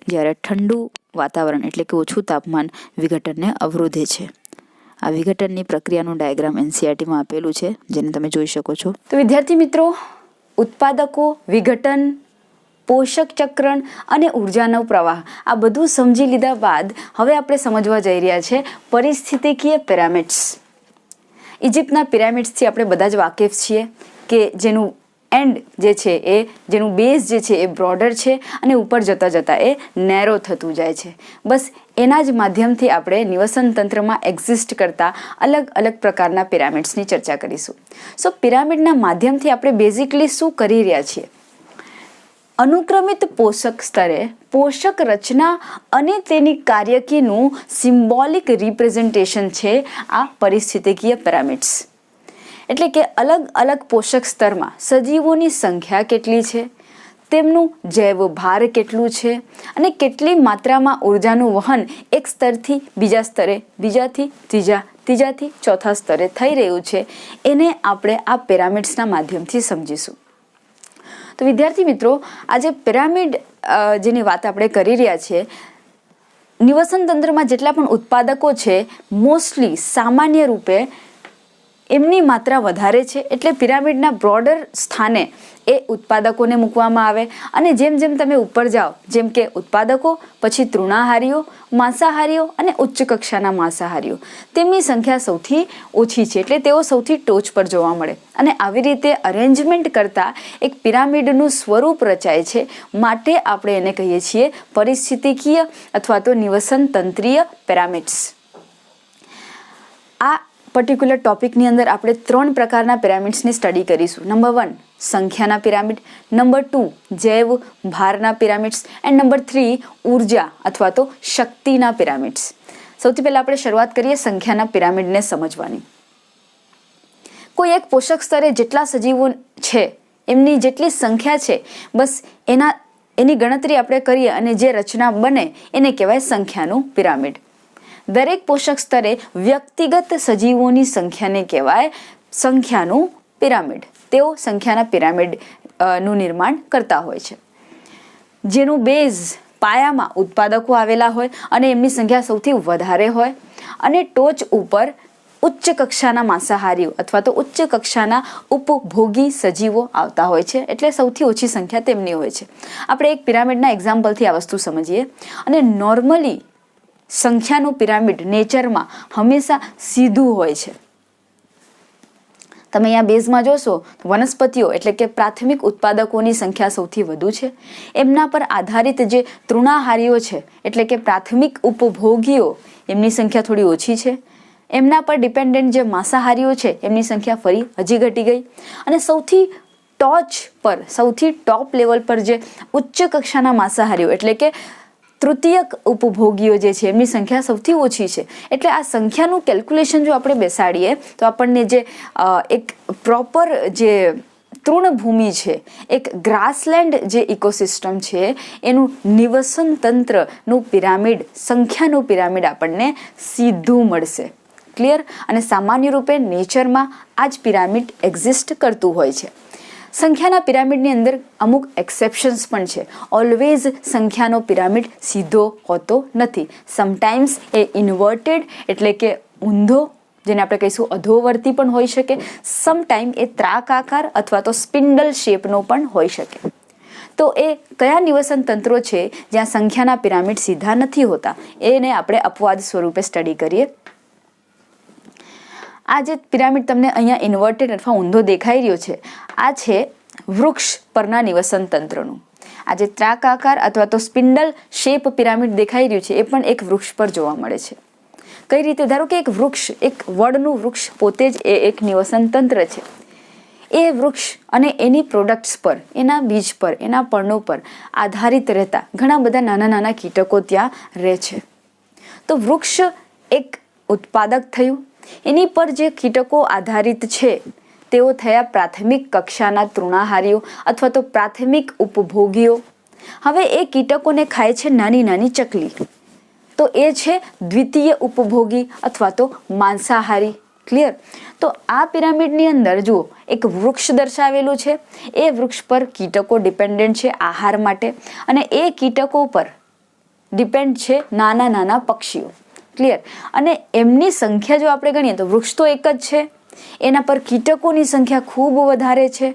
જ્યારે ઠંડુ વાતાવરણ એટલે કે ઓછું તાપમાન વિઘટનને અવરોધે છે. આ વિઘટનની પ્રક્રિયાનું ડાયાગ્રામ NCERTમાં આપેલું છે, જેને તમે જોઈ શકો છો. તો વિદ્યાર્થી મિત્રો, ઉત્પાદકો, વિઘટન, પોષક ચક્રણ અને ઉર્જાનો પ્રવાહ, આ બધું સમજી લીધા બાદ હવે આપણે સમજવા જઈ રહ્યા છે પરિસ્થિતિકીય પિરામિડ્સ. ઇજિપ્તના પિરામિડ્સથી આપણે બધા જ વાકેફ છીએ કે જેનું એન્ડ જે છે એ જેનું બેઝ જે છે એ બ્રોડર છે અને ઉપર જતાં જતાં એ નેરો થતું જાય છે. બસ એના જ માધ્યમથી આપણે નિવસન તંત્રમાં એક્ઝિસ્ટ કરતા અલગ અલગ પ્રકારના પિરામિડ્સની ચર્ચા કરીશું. સો પિરામિડના માધ્યમથી આપણે બેઝિકલી શું કરી રહ્યા છીએ? અનુક્રમિત પોષક સ્તરે પોષક રચના અને તેની કાર્યકીનું સિમ્બોલિક રિપ્રેઝન્ટેશન છે આ પરિસ્થિતિકીય પિરામિડ્સ. એટલે કે અલગ અલગ પોષક સ્તરમાં સજીવોની સંખ્યા કેટલી છે, તેમનું જૈવ ભાર કેટલું છે અને કેટલી માત્રામાં ઉર્જાનું વહન એક સ્તરથી બીજા સ્તરે, બીજાથી ત્રીજા, ત્રીજાથી ચોથા સ્તરે થઈ રહ્યું છે, એને આપણે આ પિરામિડ્સના માધ્યમથી સમજીશું. તો વિદ્યાર્થી મિત્રો, આજે પિરામિડ જેની વાત આપણે કરી રહ્યા છીએ, નિવસન તંત્રમાં જેટલા પણ ઉત્પાદકો છે મોસ્ટલી સામાન્ય રૂપે એમની માત્રા વધારે છે, એટલે પિરામિડના બ્રોડર સ્થાને એ ઉત્પાદકોને મૂકવામાં આવે અને જેમ જેમ તમે ઉપર જાઓ, જેમ કે ઉત્પાદકો, પછી તૃણાહારીઓ, માંસાહારીઓ અને ઉચ્ચ કક્ષાના માંસાહારીઓ, તેમની સંખ્યા સૌથી ઓછી છે, એટલે તેઓ સૌથી ટોચ પર જોવા મળે. અને આવી રીતે અરેન્જમેન્ટ કરતાં એક પિરામિડનું સ્વરૂપ રચાય છે, માટે આપણે એને કહીએ છીએ પરિસ્થિતિકીય અથવા તો નિવસન તંત્રીય પિરામિડ્સ. આ પર્ટિક્યુલર ટોપિકની અંદર આપણે 3 પ્રકારના પિરામિડ્સની સ્ટડી કરીશું. નંબર 1 સંખ્યાના પિરામિડ, નંબર 2 જૈવ ભારના પિરામિડ્સ એન્ડ નંબર 3 ઉર્જા અથવા તો શક્તિના પિરામિડ્સ. સૌથી પહેલા આપણે શરૂઆત કરીએ સંખ્યાના પિરામિડને સમજવાની. કોઈ એક પોષક સ્તરે જેટલા સજીવો છે એમની જેટલી સંખ્યા છે, બસ એની ગણતરી આપણે કરીએ અને જે રચના બને એને કહેવાય સંખ્યાનું પિરામિડ. દરેક પોષક સ્તરે વ્યક્તિગત સજીવોની સંખ્યાને કહેવાય સંખ્યાનું પિરામિડ. તેઓ સંખ્યાના પિરામિડ નું નિર્માણ કરતા હોય છે, જેનું બેઝ પાયામાં ઉત્પાદકો આવેલા હોય અને એમની સંખ્યા સૌથી વધારે હોય અને ટોચ ઉપર ઉચ્ચ કક્ષાના માંસાહારીઓ અથવા તો ઉચ્ચ કક્ષાના ઉપભોગી સજીવો આવતા હોય છે, એટલે સૌથી ઓછી સંખ્યા તેમની હોય છે. આપણે એક પિરામિડના એક્ઝામ્પલથી આ વસ્તુ સમજીએ. અને નોર્મલી સંખ્યાનું પિરામિડ નેચરમાં હંમેશા સીધું હોય છે. તમે અહીંયા બેઝમાં જોશો વનસ્પતિઓ એટલે કે પ્રાથમિક ઉત્પાદકોની સંખ્યા સૌથી વધુ છે. એમના પર આધારિત જે તૃણાહારીઓ છે એટલે કે પ્રાથમિક ઉપભોગીઓ, એમની સંખ્યા થોડી ઓછી છે. એમના પર ડિપેન્ડન્ટ જે માંસાહારીઓ છે એમની સંખ્યા ફરી હજી ઘટી ગઈ. અને સૌથી ટોચ પર, સૌથી ટોપ લેવલ પર જે ઉચ્ચ કક્ષાના માંસાહારીઓ એટલે કે તૃતીયક ઉપભોગીઓ જે છે એમની સંખ્યા સૌથી ઓછી છે. એટલે આ સંખ્યાનું કેલ્ક્યુલેશન જો આપણે બેસાડીએ તો આપણને જે એક પ્રોપર જે તૃણભૂમિ છે, એક ગ્રાસલેન્ડ જે ઇકોસિસ્ટમ છે, એનું નિવસન તંત્રનું પિરામિડ, સંખ્યાનું પિરામિડ આપણને સીધું મળશે. ક્લિયર? અને સામાન્ય રૂપે નેચરમાં આ જ પિરામિડ એક્ઝિસ્ટ કરતું હોય છે. સંખ્યાના પિરામિડની અંદર અમુક એક્સેપ્શન્સ પણ છે. ઓલવેઝ સંખ્યાનો પિરામિડ સીધો હોતો નથી. સમટાઈમ્સ એ ઇન્વર્ટેડ એટલે કે ઊંધો, જેને આપણે કહીશું અધોવર્તી પણ હોઈ શકે. સમટાઈમ એ ત્રાકાકાર અથવા તો સ્પિન્ડલ શેપનો પણ હોઈ શકે. તો એ કયા નિવસન તંત્રો છે જ્યાં સંખ્યાના પિરામિડ સીધા નથી હોતા, એને આપણે અપવાદ સ્વરૂપે સ્ટડી કરીએ. આ જે પિરામિડ તમને અહીંયા ઇન્વર્ટેડ અથવા ઊંધો દેખાઈ રહ્યો છે, આ છે વૃક્ષ પરના નિવસન તંત્રનું. આ જે ત્રાકાકાર અથવા તો સ્પિન્ડલ શેપ પિરામિડ દેખાઈ રહ્યું છે એ પણ એક વૃક્ષ પર જોવા મળે છે. કઈ રીતે? ધારો કે એક વૃક્ષ, એક વડનું વૃક્ષ પોતે જ એ એક નિવસન તંત્ર છે. એ વૃક્ષ અને એની પ્રોડક્ટ્સ પર, એના બીજ પર, એના પર્ણો પર આધારિત રહેતા ઘણા બધા નાના નાના કીટકો ત્યાં રહે છે. તો વૃક્ષ એક ઉત્પાદક થયું, એની પર જે કીટકો આધારિત છે તેઓ થયા પ્રાથમિક કક્ષાના તૃણાહારીઓ અથવા તો પ્રાથમિક ઉપભોગીઓ. હવે એ કીટકોને ખાય છે નાની નાની ચકલી, તો એ છે દ્વિતીય ઉપભોગી અથવા તો માંસાહારી. ક્લિયર? તો આ પિરામિડની અંદર જુઓ એક વૃક્ષ દર્શાવેલું છે. એ વૃક્ષ પર કીટકો ડિપેન્ડન્ટ છે આહાર માટે, અને એ કીટકો પર ડિપેન્ડ છે નાના નાના પક્ષીઓ. ક્લિયર? અને એમની સંખ્યા જો આપણે ગણીએ તો વૃક્ષ તો એક જ છે, એના પર કીટકોની સંખ્યા ખૂબ વધારે છે.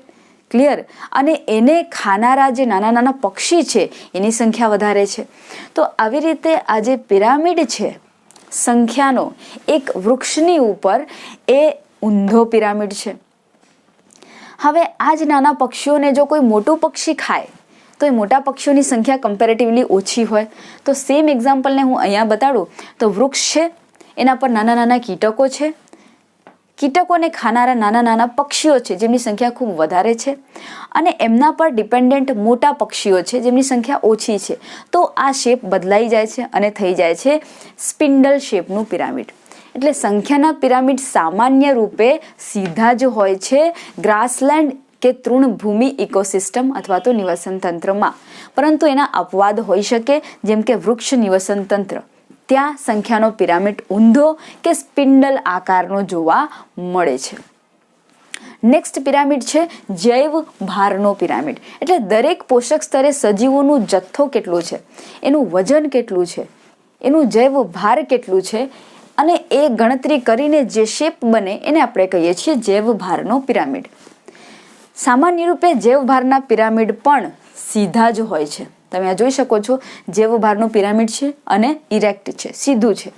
ક્લિયર? અને એને ખાનારા જે નાના નાના પક્ષી છે એની સંખ્યા વધારે છે. તો આવી રીતે આ જે પિરામિડ છે સંખ્યાનો, એક વૃક્ષની ઉપર એ ઊંધો પિરામિડ છે. હવે આ જ નાના પક્ષીઓને જો કોઈ મોટું પક્ષી ખાય તો એ મોટા પક્ષીઓની સંખ્યા કમ્પેરેટિવલી ઓછી હોય. તો સેમ એક્ઝામ્પલને હું અહીંયા બતાડું તો વૃક્ષ છે, એના પર નાના નાના કીટકો છે, કીટકોને ખાનારા નાના નાના પક્ષીઓ છે જેમની સંખ્યા ખૂબ વધારે છે, અને એમના પર ડિપેન્ડન્ટ મોટા પક્ષીઓ છે જેમની સંખ્યા ઓછી છે. તો આ શેપ બદલાઈ જાય છે અને થઈ જાય છે સ્પિન્ડલ શેપનું પિરામિડ. એટલે સંખ્યાના પિરામિડ સામાન્ય રૂપે સીધા જ હોય છે ગ્રાસલેન્ડ કે તૃણભૂમિ ઇકોસિસ્ટમ અથવા તો નિવસન તંત્રમાં, પરંતુ એના અપવાદ હોઈ શકે, જેમ કે વૃક્ષ નિવસન તંત્ર. ત્યાં સંખ્યાનો પિરામિડ ઊંધો કે સ્પિન્ડલ આકારનો જોવા મળે છે. નેક્સ્ટ પિરામિડ છે જૈવ ભારનો પિરામિડ. એટલે દરેક પોષક સ્તરે સજીવોનું જથ્થો કેટલો છે, એનું વજન કેટલું છે, એનું જૈવ ભાર કેટલું છે, અને એ ગણતરી કરીને જે શેપ બને એને આપણે કહીએ છીએ જૈવ ભારનો પિરામિડ. સામાન્ય રૂપે જૈવ ભારના પિરામિડ પણ સીધા જ હોય છે. તમે આ જોઈ શકો છો, જૈવ ભારનું પિરામિડ છે અને ઇરેક્ટ છે, સીધું છે.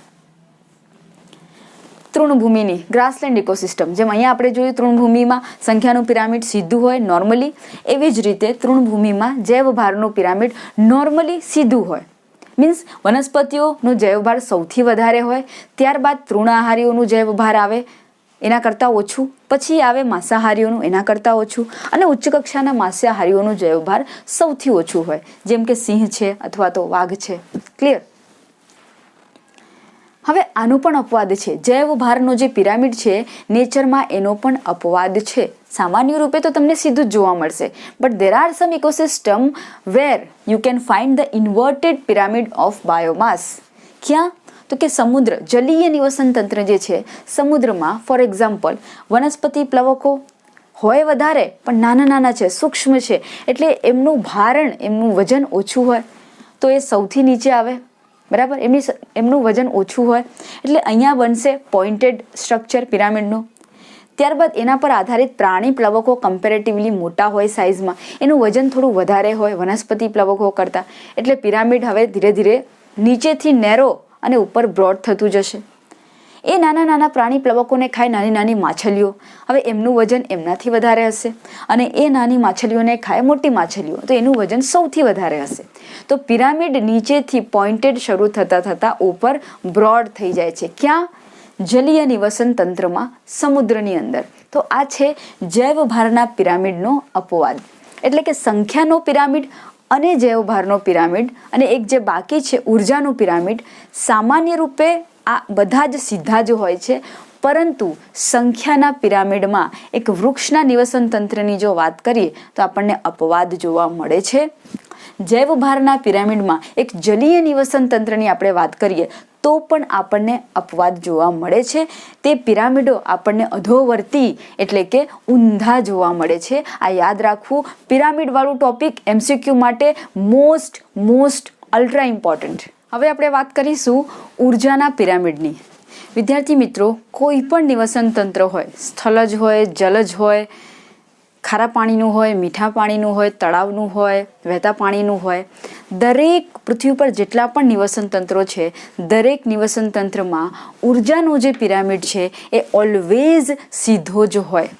તૃણભૂમિની ગ્રાસલેન્ડ ઇકોસિસ્ટમ, જેમ અહીંયા આપણે જોયું તૃણભૂમિમાં સંખ્યાનું પિરામિડ સીધું હોય નોર્મલી, એવી જ રીતે તૃણભૂમિમાં જૈવ ભારનું પિરામિડ નોર્મલી સીધું હોય. મીન્સ વનસ્પતિઓનું જૈવ ભાર સૌથી વધારે હોય, ત્યારબાદ તૃણાહારીઓનું જૈવ ભાર આવે એના કરતાં ઓછું, પછી આવે માંસાહારીઓનું એના કરતાં ઓછું, અને ઉચ્ચ કક્ષાના માંસાહારીઓનું જૈવ ભાર સૌથી ઓછું હોય, જેમ કે સિંહ છે અથવા તો વાઘ છે. ક્લિયર? હવે આનો પણ અપવાદ છે. જૈવ ભારનો જે પિરામિડ છે નેચરમાં એનો પણ અપવાદ છે. સામાન્ય રૂપે તો તમને સીધું જ જોવા મળશે, but there are some ecosystem where you can find the inverted pyramid of biomass. ક્યાં? તો કે સમુદ્ર, જલીય નિવસન તંત્ર જે છે સમુદ્રમાં. ફોર એક્ઝામ્પલ, વનસ્પતિ પ્લવકો હોય વધારે પણ નાના નાના છે, સૂક્ષ્મ છે, એટલે એમનું ભારણ, એમનું વજન ઓછું હોય તો એ સૌથી નીચે આવે. બરાબર? એમનું વજન ઓછું હોય એટલે અહીંયા બનશે પોઇન્ટેડ સ્ટ્રક્ચર પિરામિડનું. ત્યારબાદ એના પર આધારિત પ્રાણી પ્લવકો કમ્પેરેટિવલી મોટા હોય સાઇઝમાં, એનું વજન થોડું વધારે હોય વનસ્પતિ પ્લવકો કરતાં, એટલે પિરામિડ હવે ધીરે ધીરે નીચેથી નેરો અને ઉપર બ્રોડ થતું જશે. એ નાના નાના પ્રાણી પ્લવકોને ખાય નાની નાની માછલીઓ, હવે એમનું વજન એમનાથી વધારે હશે, અને એ નાની માછલીઓને ખાય મોટી માછલીઓ, તો એનું વજન સૌથી વધારે હશે. તો પિરામિડ નીચેથી પોઇન્ટેડ શરૂ થતાં થતાં ઉપર બ્રોડ થઈ જાય છે. ક્યાં? જલીય નિવસન તંત્રમાં, સમુદ્રની અંદર. તો આ છે જૈવ ભારના પિરામિડનો અપવાદ. એટલે કે સંખ્યાનો પિરામિડ અને જૈવ ભારનો પિરામિડ, અને એક જે બાકી છે ઉર્જાનું પિરામિડ, સામાન્ય રૂપે આ બધા જ સીધા જ હોય છે, પરંતુ સંખ્યાના પિરામિડમાં એક વૃક્ષના નિવસન તંત્રની જો વાત કરીએ તો આપણને અપવાદ જોવા મળે છે. જૈવ ભારના પિરામિડમાં એક જલીય નિવસન તંત્રની આપણે વાત કરીએ તો પણ આપણને અપવાદ જોવા મળે છે. તે પિરામિડો આપણને અધોવર્તી એટલે કે ઊંધા જોવા મળે છે. આ યાદ રાખવું, પિરામિડ વાળું ટોપિક MCQ માટે મોસ્ટ અલ્ટ્રા ઇમ્પોર્ટન્ટ. હવે આપણે વાત કરીશું ઉર્જાના પિરામિડની. વિદ્યાર્થી મિત્રો, કોઈ પણ નિવસન તંત્ર હોય, સ્થલજ હોય, જલજ હોય, ખારા પાણીનું હોય, મીઠા પાણીનું હોય, તળાવનું હોય, વહેતા પાણીનું હોય, દરેક પૃથ્વી પર જેટલા પણ નિવસન તંત્રો છે, દરેક નિવસન તંત્રમાં ઉર્જાનો જે પિરામિડ છે એ ઓલવેઝ સીધો જ હોય,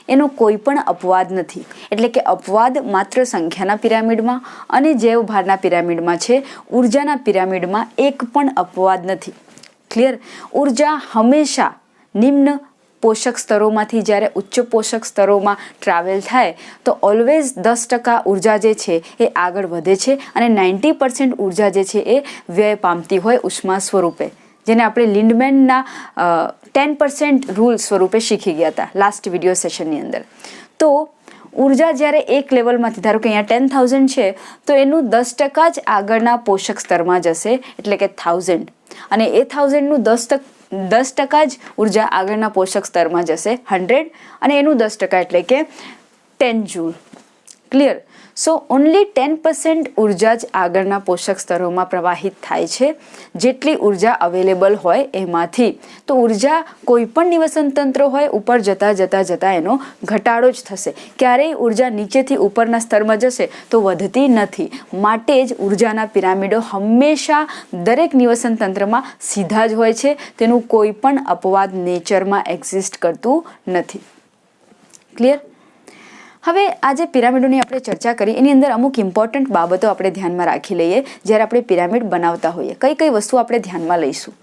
એનો કોઈ પણ અપવાદ નથી. એટલે કે અપવાદ માત્ર સંખ્યાના પિરામિડમાં અને જૈવ ભારના પિરામિડમાં છે, ઉર્જાના પિરામિડમાં એક પણ અપવાદ નથી. ક્લિયર? ઉર્જા હંમેશા નિમ્ન પોષક સ્તરોમાંથી જ્યારે ઉચ્ચ પોષક સ્તરોમાં ટ્રાવેલ થાય તો ઓલવેઝ 10% ઉર્જા જે છે એ આગળ વધે છે, અને 90% ઉર્જા જે છે એ વ્યય પામતી હોય ઉષ્મા સ્વરૂપે, જેને આપણે લિન્ડમેનના 10% રૂલ સ્વરૂપે શીખી ગયા હતા લાસ્ટ વિડીયો સેશનની અંદર. તો ઉર્જા જ્યારે એક લેવલમાંથી, ધારો કે અહીંયા 10,000 છે તો એનું 10% જ આગળના પોષક સ્તરમાં જશે, એટલે કે 1000, અને એ 1000નું 10% જ ઉર્જા આગળના પોષક સ્તરમાં જશે 100, અને એનું 10% એટલે કે 10 જૂલ. ક્લિયર? સો ઓનલી 10% ઉર્જા જ આગળના પોષક સ્તરોમાં પ્રવાહિત થાય છે, જેટલી ઉર્જા અવેલેબલ હોય એમાંથી. તો ઉર્જા કોઈ પણ નિવસન તંત્ર હોય ઉપર જતાં જતાં જતાં એનો ઘટાડો જ થશે. ક્યારેય ઉર્જા નીચેથી ઉપરના સ્તરમાં જશે તો વધતી નથી. માટે જ ઉર્જાના પિરામિડો હંમેશા દરેક નિવસન તંત્રમાં સીધા જ હોય છે, તેનું કોઈ પણ અપવાદ નેચરમાં એક્ઝિસ્ટ કરતું નથી. ક્લિયર? હવે આજે પિરામિડોની આપણે ચર્ચા કરી એની અંદર અમુક ઇમ્પોર્ટન્ટ બાબતો આપણે ધ્યાનમાં રાખી લઈએ જ્યારે આપણે પિરામિડ બનાવતા હોઈએ. કઈ કઈ વસ્તુ આપણે ધ્યાનમાં લઈશું?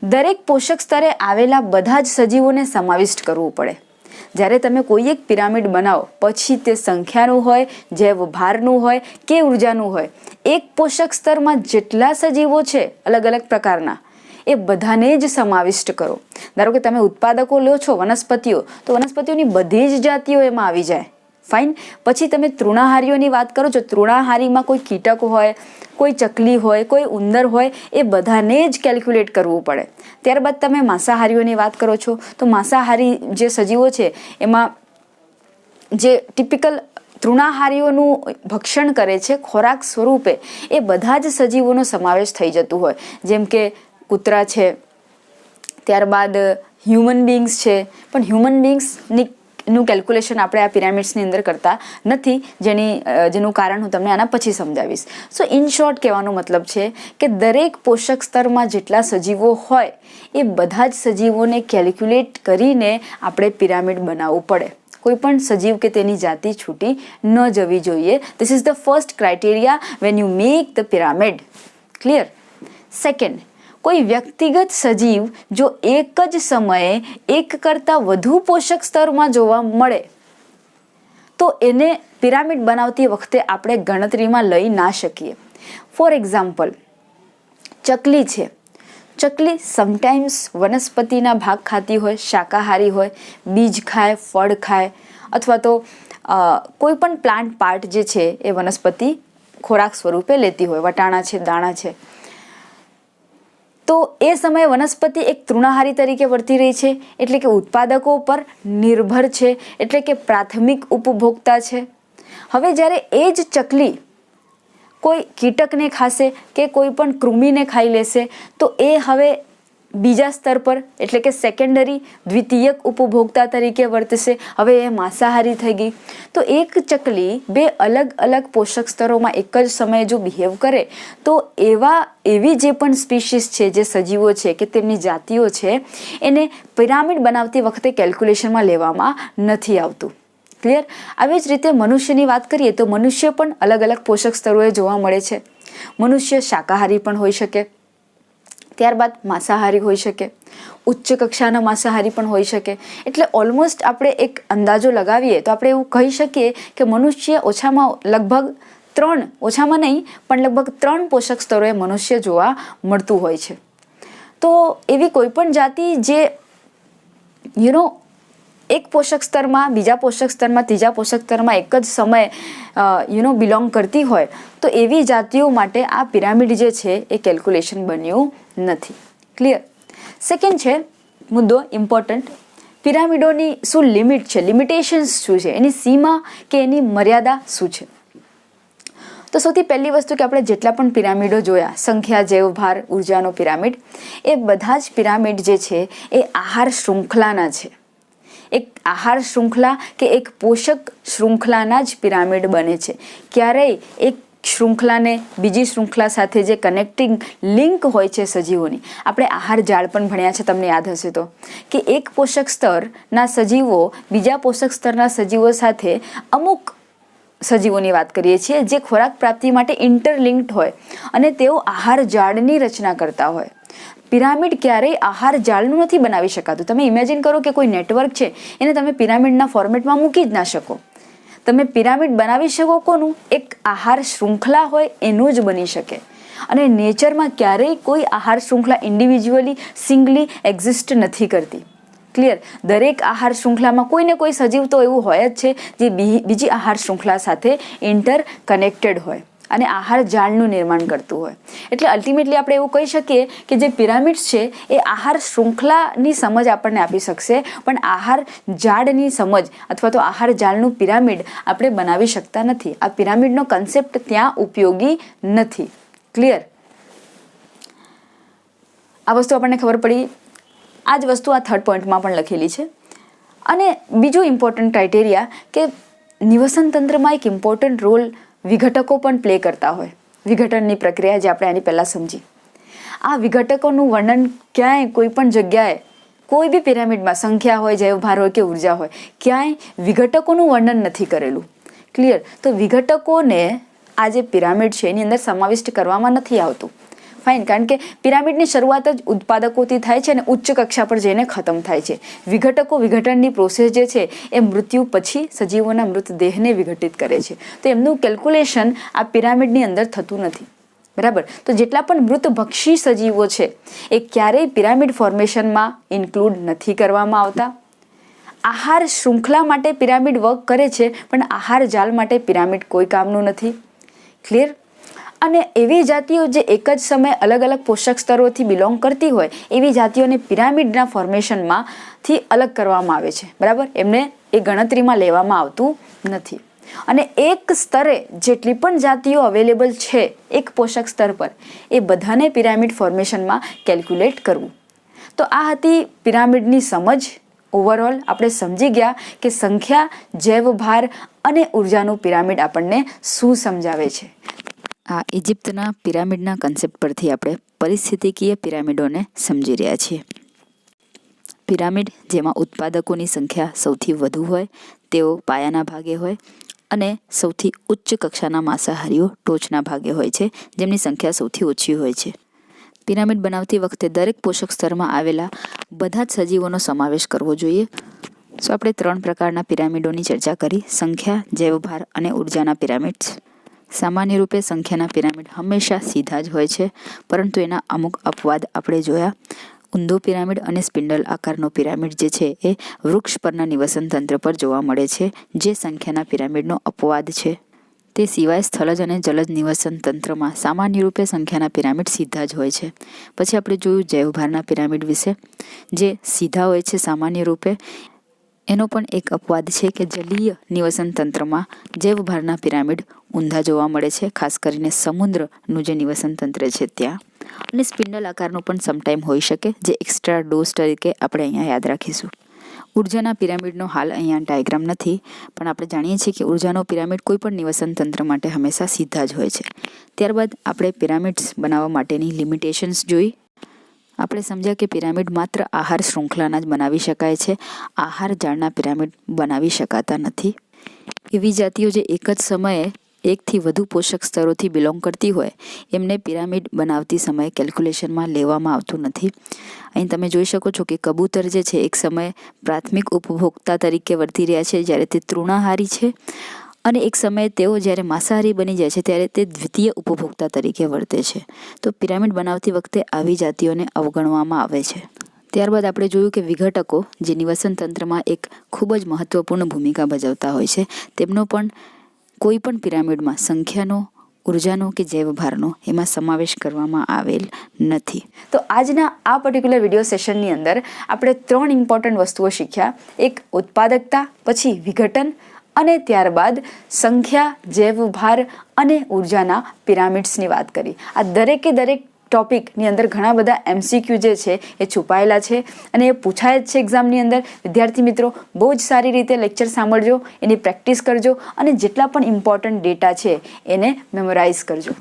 દરેક પોષક સ્તરે આવેલા બધા જ સજીવોને સમાવિષ્ટ કરવું પડે. જ્યારે તમે કોઈ એક પિરામિડ બનાવો પછી તે સંખ્યાનું હોય, જૈવ ભારનું હોય કે ઉર્જાનું હોય, એક પોષક સ્તરમાં જેટલા સજીવો છે અલગ અલગ પ્રકારના એ બધાને જ સમાવિષ્ટ કરો. ધારો કે તમે ઉત્પાદકો લો છો વનસ્પતિઓ, તો વનસ્પતિઓની બધી જ જાતિઓ એમાં આવી જાય. ફાઇન. પછી તમે તૃણાહારીઓની વાત કરો છો, તૃણાહારીમાં કોઈ કીટક હોય, કોઈ ચકલી હોય, કોઈ ઉંદર હોય, એ બધાને જ કેલ્ક્યુલેટ કરવું પડે. ત્યારબાદ તમે માંસાહારીઓની વાત કરો છો, તો માંસાહારી જે સજીવો છે એમાં જે ટિપિકલ તૃણાહારીઓનું ભક્ષણ કરે છે ખોરાક સ્વરૂપે, એ બધા જ સજીવોનો સમાવેશ થઈ જતું હોય. જેમ કે કૂતરા છે, ત્યારબાદ હ્યુમન બીંગ્સ છે. પણ હ્યુમન બીંગ્સનું કેલ્ક્યુલેશન આપણે આ પિરામિડ્સની અંદર કરતા નથી, જેનું કારણ હું તમને આના પછી સમજાવીશ. સો ઇન શોર્ટ કહેવાનો મતલબ છે કે દરેક પોષક સ્તરમાં જેટલા સજીવો હોય એ બધા જ સજીવોને કેલ્ક્યુલેટ કરીને આપણે પિરામિડ બનાવવું પડે. કોઈ પણ સજીવ કે તેની જાતિ છૂટી ન જવી જોઈએ. This is the first criteria when you make the pyramid. Clear? Second, કોઈ વ્યક્તિગત સજીવ જો એક જ સમયે એક કરતાં વધુ પોષક સ્તરમાં જોવા મળે તો એને પિરામિડ બનાવતી વખતે આપણે ગણતરીમાં લઈ ના શકીએ. ફોર એક્ઝામ્પલ, ચકલી છે. ચકલી સમટાઈમ્સ વનસ્પતિના ભાગ ખાતી હોય, શાકાહારી હોય, બીજ ખાય, ફળ ખાય, અથવા તો કોઈ પણ પ્લાન્ટ પાર્ટ જે છે એ વનસ્પતિ ખોરાક સ્વરૂપે લેતી હોય. વટાણા છે, દાણા છે. તો એ સમયે વનસ્પતિ એક તૃણાહારી તરીકે વર્તી રહી છે, એટલે કે ઉત્પાદકો પર નિર્ભર છે, એટલે કે પ્રાથમિક ઉપભોક્તા છે. હવે જ્યારે એ જ ચકલી કોઈ કીટકને ખાશે કે કોઈ પણ કૃમિને ખાઈ લેશે તો એ હવે બીજા સ્તર પર એટલે કે સેકન્ડરી દ્વિતીયક ઉપભોક્તા તરીકે વર્તશે. હવે એ માંસાહારી થઈ ગઈ. તો એક ચકલી બે અલગ અલગ પોષક સ્તરોમાં એક જ સમયે જો બિહેવ કરે તો એવી જે પણ સ્પીસીસ છે, જે સજીવો છે કે તેમની જાતિઓ છે, એને પિરામિડ બનાવતી વખતે કેલ્ક્યુલેશનમાં લેવામાં નથી આવતું. ક્લિયર? આવી જ રીતે મનુષ્યની વાત કરીએ તો મનુષ્ય પણ અલગ અલગ પોષક સ્તરોએ જોવા મળે છે. મનુષ્ય શાકાહારી પણ હોઈ શકે, ત્યારબાદ માંસાહારી હોઈ શકે, ઉચ્ચ કક્ષાના માંસાહારી પણ હોઈ શકે. એટલે ઓલમોસ્ટ આપણે એક અંદાજો લગાવીએ તો આપણે એવું કહી શકીએ કે મનુષ્ય ઓછામાં લગભગ 3 પોષક સ્તરોએ મનુષ્ય જોવા મળતું હોય છે. તો એવી કોઈ પણ જાતિ જે એક પોષક સ્તરમાં, બીજા પોષક સ્તરમાં, ત્રીજા પોષક સ્તરમાં એક જ સમયે બિલોંગ કરતી હોય તો એવી જાતિઓ માટે આ પિરામિડ જે છે એ કેલ્ક્યુલેશન બન્યું નથી. ક્લિયર? સેકન્ડ છે મુદ્દો ઇમ્પોર્ટન્ટ, પિરામિડોની શું લિમિટ છે, લિમિટેશન્સ શું છે, એની સીમા કે એની મર્યાદા શું છે? તો સૌથી પહેલી વસ્તુ કે આપણે જેટલા પણ પિરામિડો જોયા, સંખ્યા, જૈવ ભાર, ઉર્જાનો પિરામિડ, એ બધા જ પિરામિડ જે છે એ આહાર શૃંખલાના છે. એક આહાર શૃંખલા કે એક પોષક શૃંખલાના જ પિરામિડ બને છે. ક્યારેય એક શૃંખલાને બીજી શૃંખલા સાથે જે કનેક્ટિંગ લિંક હોય છે સજીવોની, આપણે આહાર જાળ પણ ભણ્યા છે, તમને યાદ હશે તો, કે એક પોષક સ્તરના સજીવો બીજા પોષક સ્તરના સજીવો સાથે અમુક સજીવોની વાત કરીએ છીએ જે ખોરાક પ્રાપ્તિ માટે ઇન્ટરલિંક્ડ હોય અને તેઓ આહાર જાળની રચના કરતા હોય. પિરામિડ ક્યારેય આહાર જાળનું નથી બનાવી શકાતું. તમે ઇમેજિન કરો કે કોઈ નેટવર્ક છે, એને તમે પિરામિડના ફોર્મેટમાં મૂકી જ ના શકો. તમે પિરામિડ બનાવી શકો કોનું? એક આહાર શૃંખલા હોય એનું જ બની શકે. અને નેચરમાં ક્યારેય કોઈ આહાર શૃંખલા ઇન્ડિવિજ્યુઅલી સિંગલી એક્ઝિસ્ટ નથી કરતી. ક્લિયર? દરેક આહાર શૃંખલામાં કોઈ ને કોઈ સજીવ તો એવું હોય જ છે જે બીજી આહાર શૃંખલા સાથે ઇન્ટર કનેક્ટેડ હોય અને આહાર જાળનું નિર્માણ કરતું હોય. એટલે અલ્ટિમેટલી આપણે એવું કહી શકીએ કે જે પિરામિડ્સ છે એ આહાર શૃંખલાની સમજ આપણને આપી શકશે, પણ આહાર જાળની સમજ અથવા તો આહાર જાળનું પિરામિડ આપણે બનાવી શકતા નથી. આ પિરામિડનો કન્સેપ્ટ ત્યાં ઉપયોગી નથી. ક્લિયર? આ વસ્તુ આપણને ખબર પડી. આ જ વસ્તુ આ 3rd પોઈન્ટમાં પણ લખેલી છે. અને બીજું ઇમ્પોર્ટન્ટ ક્રાઇટેરિયા કે નિવસન તંત્રમાં એક ઇમ્પોર્ટન્ટ રોલ વિઘટકો પણ પ્લે કરતા હોય. વિઘટનની પ્રક્રિયા જે આપણે આની પહેલાં સમજી. આ વિઘટકોનું વર્ણન ક્યાંય કોઈ પણ જગ્યાએ કોઈ બી પિરામિડમાં સંખ્યા હોય, જૈવભાર હોય કે ઉર્જા હોય, ક્યાંય વિઘટકોનું વર્ણન નથી કરેલું. ક્લિયર? તો વિઘટકોને આ જે પિરામિડ છે એની અંદર સમાવિષ્ટ કરવામાં નથી આવતું. ફાઇન, કારણ કે પિરામિડની શરૂઆત જ ઉત્પાદકોથી થાય છે અને ઉચ્ચ કક્ષા પર જઈને ખતમ થાય છે. વિઘટકો વિઘટનની પ્રોસેસ જે છે એ મૃત્યુ પછી સજીવોના મૃતદેહને વિઘટિત કરે છે. તો એમનું કેલ્ક્યુલેશન આ પિરામિડની અંદર થતું નથી. બરાબર? તો જેટલા પણ મૃતભક્ષી સજીવો છે એ ક્યારેય પિરામિડ ફોર્મેશનમાં ઇન્ક્લુડ નથી કરવામાં આવતા. આહાર શૃંખલા માટે પિરામિડ વર્ક કરે છે, પણ આહાર જાલ માટે પિરામિડ કોઈ કામનું નથી. ક્લિયર? અને એવી જાતિઓ જે એક જ સમયે અલગ અલગ પોષક સ્તરોથી બિલોંગ કરતી હોય એવી જાતિઓને પિરામિડના ફોર્મેશનમાંથી અલગ કરવામાં આવે છે. બરાબર? એમને એ ગણતરીમાં લેવામાં આવતું નથી. અને એક સ્તરે જેટલી પણ જાતિઓ અવેલેબલ છે એક પોષક સ્તર પર, એ બધાને પિરામિડ ફોર્મેશનમાં કેલ્ક્યુલેટ કરવું. તો આ હતી પિરામિડની સમજ. ઓવરઓલ આપણે સમજી ગયા કે સંખ્યા, જૈવભાર અને ઉર્જાનું પિરામિડ આપણને શું સમજાવે છે. આ ઇજિપ્તના પિરામિડના કન્સેપ્ટ પરથી આપણે પરિસ્થિતિકીય પિરામિડોને સમજી રહ્યા છીએ. પિરામિડ જેમાં ઉત્પાદકોની સંખ્યા સૌથી વધુ હોય તેઓ પાયાના ભાગે હોય અને સૌથી ઉચ્ચ કક્ષાના માંસાહારીઓ ટોચના ભાગે હોય છે, જેમની સંખ્યા સૌથી ઓછી હોય છે. પિરામિડ બનાવતી વખતે દરેક પોષક સ્તરમાં આવેલા બધા જ સજીવોનો સમાવેશ કરવો જોઈએ. આપણે 3 પ્રકારના પિરામિડોની ચર્ચા કરી: સંખ્યા, જૈવભાર અને ઉર્જાના પિરામિડ્સ. સામાન્ય રૂપે સંખ્યાના પિરામિડ હંમેશા સીધા જ હોય છે, પરંતુ એના અમુક અપવાદ આપણે જોયા. ઊંધો પિરામિડ અને સ્પિન્ડલ આકારનો પિરામિડ જે છે એ વૃક્ષ પરના નિવસન તંત્ર પર જોવા મળે છે, જે સંખ્યાના પિરામિડનો અપવાદ છે. તે સિવાય સ્થળજ અને જલજ નિવસન તંત્રમાં સામાન્ય રૂપે સંખ્યાના પિરામિડ સીધા જ હોય છે. પછી આપણે જોયું જૈવભારના પિરામિડ વિશે, જે સીધા હોય છે સામાન્ય રૂપે. એનો પણ એક અપવાદ છે કે જલીય નિવસન તંત્રમાં જૈવભારના પિરામિડ ઊંધા જોવા મળે છે, ખાસ કરીને સમુદ્રનું જે નિવસન તંત્ર છે ત્યાં. અને સ્પિન્ડલ આકારનો પણ સમટાઈમ હોઈ શકે, જે એક્સ્ટ્રા ડોઝ તરીકે આપણે અહીંયા યાદ રાખીશું. ઉર્જાના પિરામિડનો હાલ અહીંયા ડાયાગ્રામ નથી, પણ આપણે જાણીએ છીએ કે ઉર્જાનો પિરામિડ કોઈ પણ નિવસન તંત્ર માટે હંમેશા સીધા જ હોય છે. ત્યારબાદ આપણે પિરામિડ્સ બનાવવા માટેની લિમિટેશન્સ જોઈ. આપણે સમજ્યા કે પિરામિડ માત્ર આહાર શૃંખલાના જ બનાવી શકાય છે, આહાર જાળના પિરામિડ બનાવી શકાતા નથી. એવી જાતિઓ જે એક જ સમયે એકથી વધુ પોષક સ્તરોથી બિલોંગ કરતી હોય એમને પિરામિડ બનાવતી સમયે કેલ્ક્યુલેશનમાં લેવામાં આવતું નથી. અહીં તમે જોઈ શકો છો કે કબૂતર જે છે એક સમયે પ્રાથમિક ઉપભોક્તા તરીકે વર્તી રહ્યા છે જ્યારે તે તૃણાહારી છે, અને એક સમયે તેઓ જ્યારે માંસાહારી બની જાય છે ત્યારે તે દ્વિતીય ઉપભોક્તા તરીકે વર્તે છે. તો પિરામિડ બનાવતી વખતે આવી જાતિઓને અવગણવામાં આવે છે. ત્યારબાદ આપણે જોયું કે વિઘટકો જે નિવસન તંત્રમાં એક ખૂબ જ મહત્વપૂર્ણ ભૂમિકા ભજવતા હોય છે, તેમનો પણ કોઈ પણ પિરામિડમાં સંખ્યાનો, ઉર્જાનો કે જૈવભારનો એમાં સમાવેશ કરવામાં આવેલ નથી. તો આજના આ પર્ટિક્યુલર વિડીયો સેશનની અંદર આપણે 3 ઇમ્પોર્ટન્ટ વસ્તુઓ શીખ્યા. એક ઉત્પાદકતા, પછી વિઘટન અને ત્યારબાદ સંખ્યા, જૈવભાર અને ઉર્જાના પિરામિડ્સની વાત કરી. આ દરેકે દરેક ટોપિકની અંદર ઘણા બધા MCQ જે છે એ છુપાયેલા છે અને એ પૂછાય જ છે એક્ઝામની અંદર. વિદ્યાર્થી મિત્રો, બહુ જ સારી રીતે લેક્ચર સાંભળજો, એની પ્રેક્ટિસ કરજો અને જેટલા પણ ઇમ્પોર્ટન્ટ ડેટા છે એને મેમોરાઇઝ કરજો.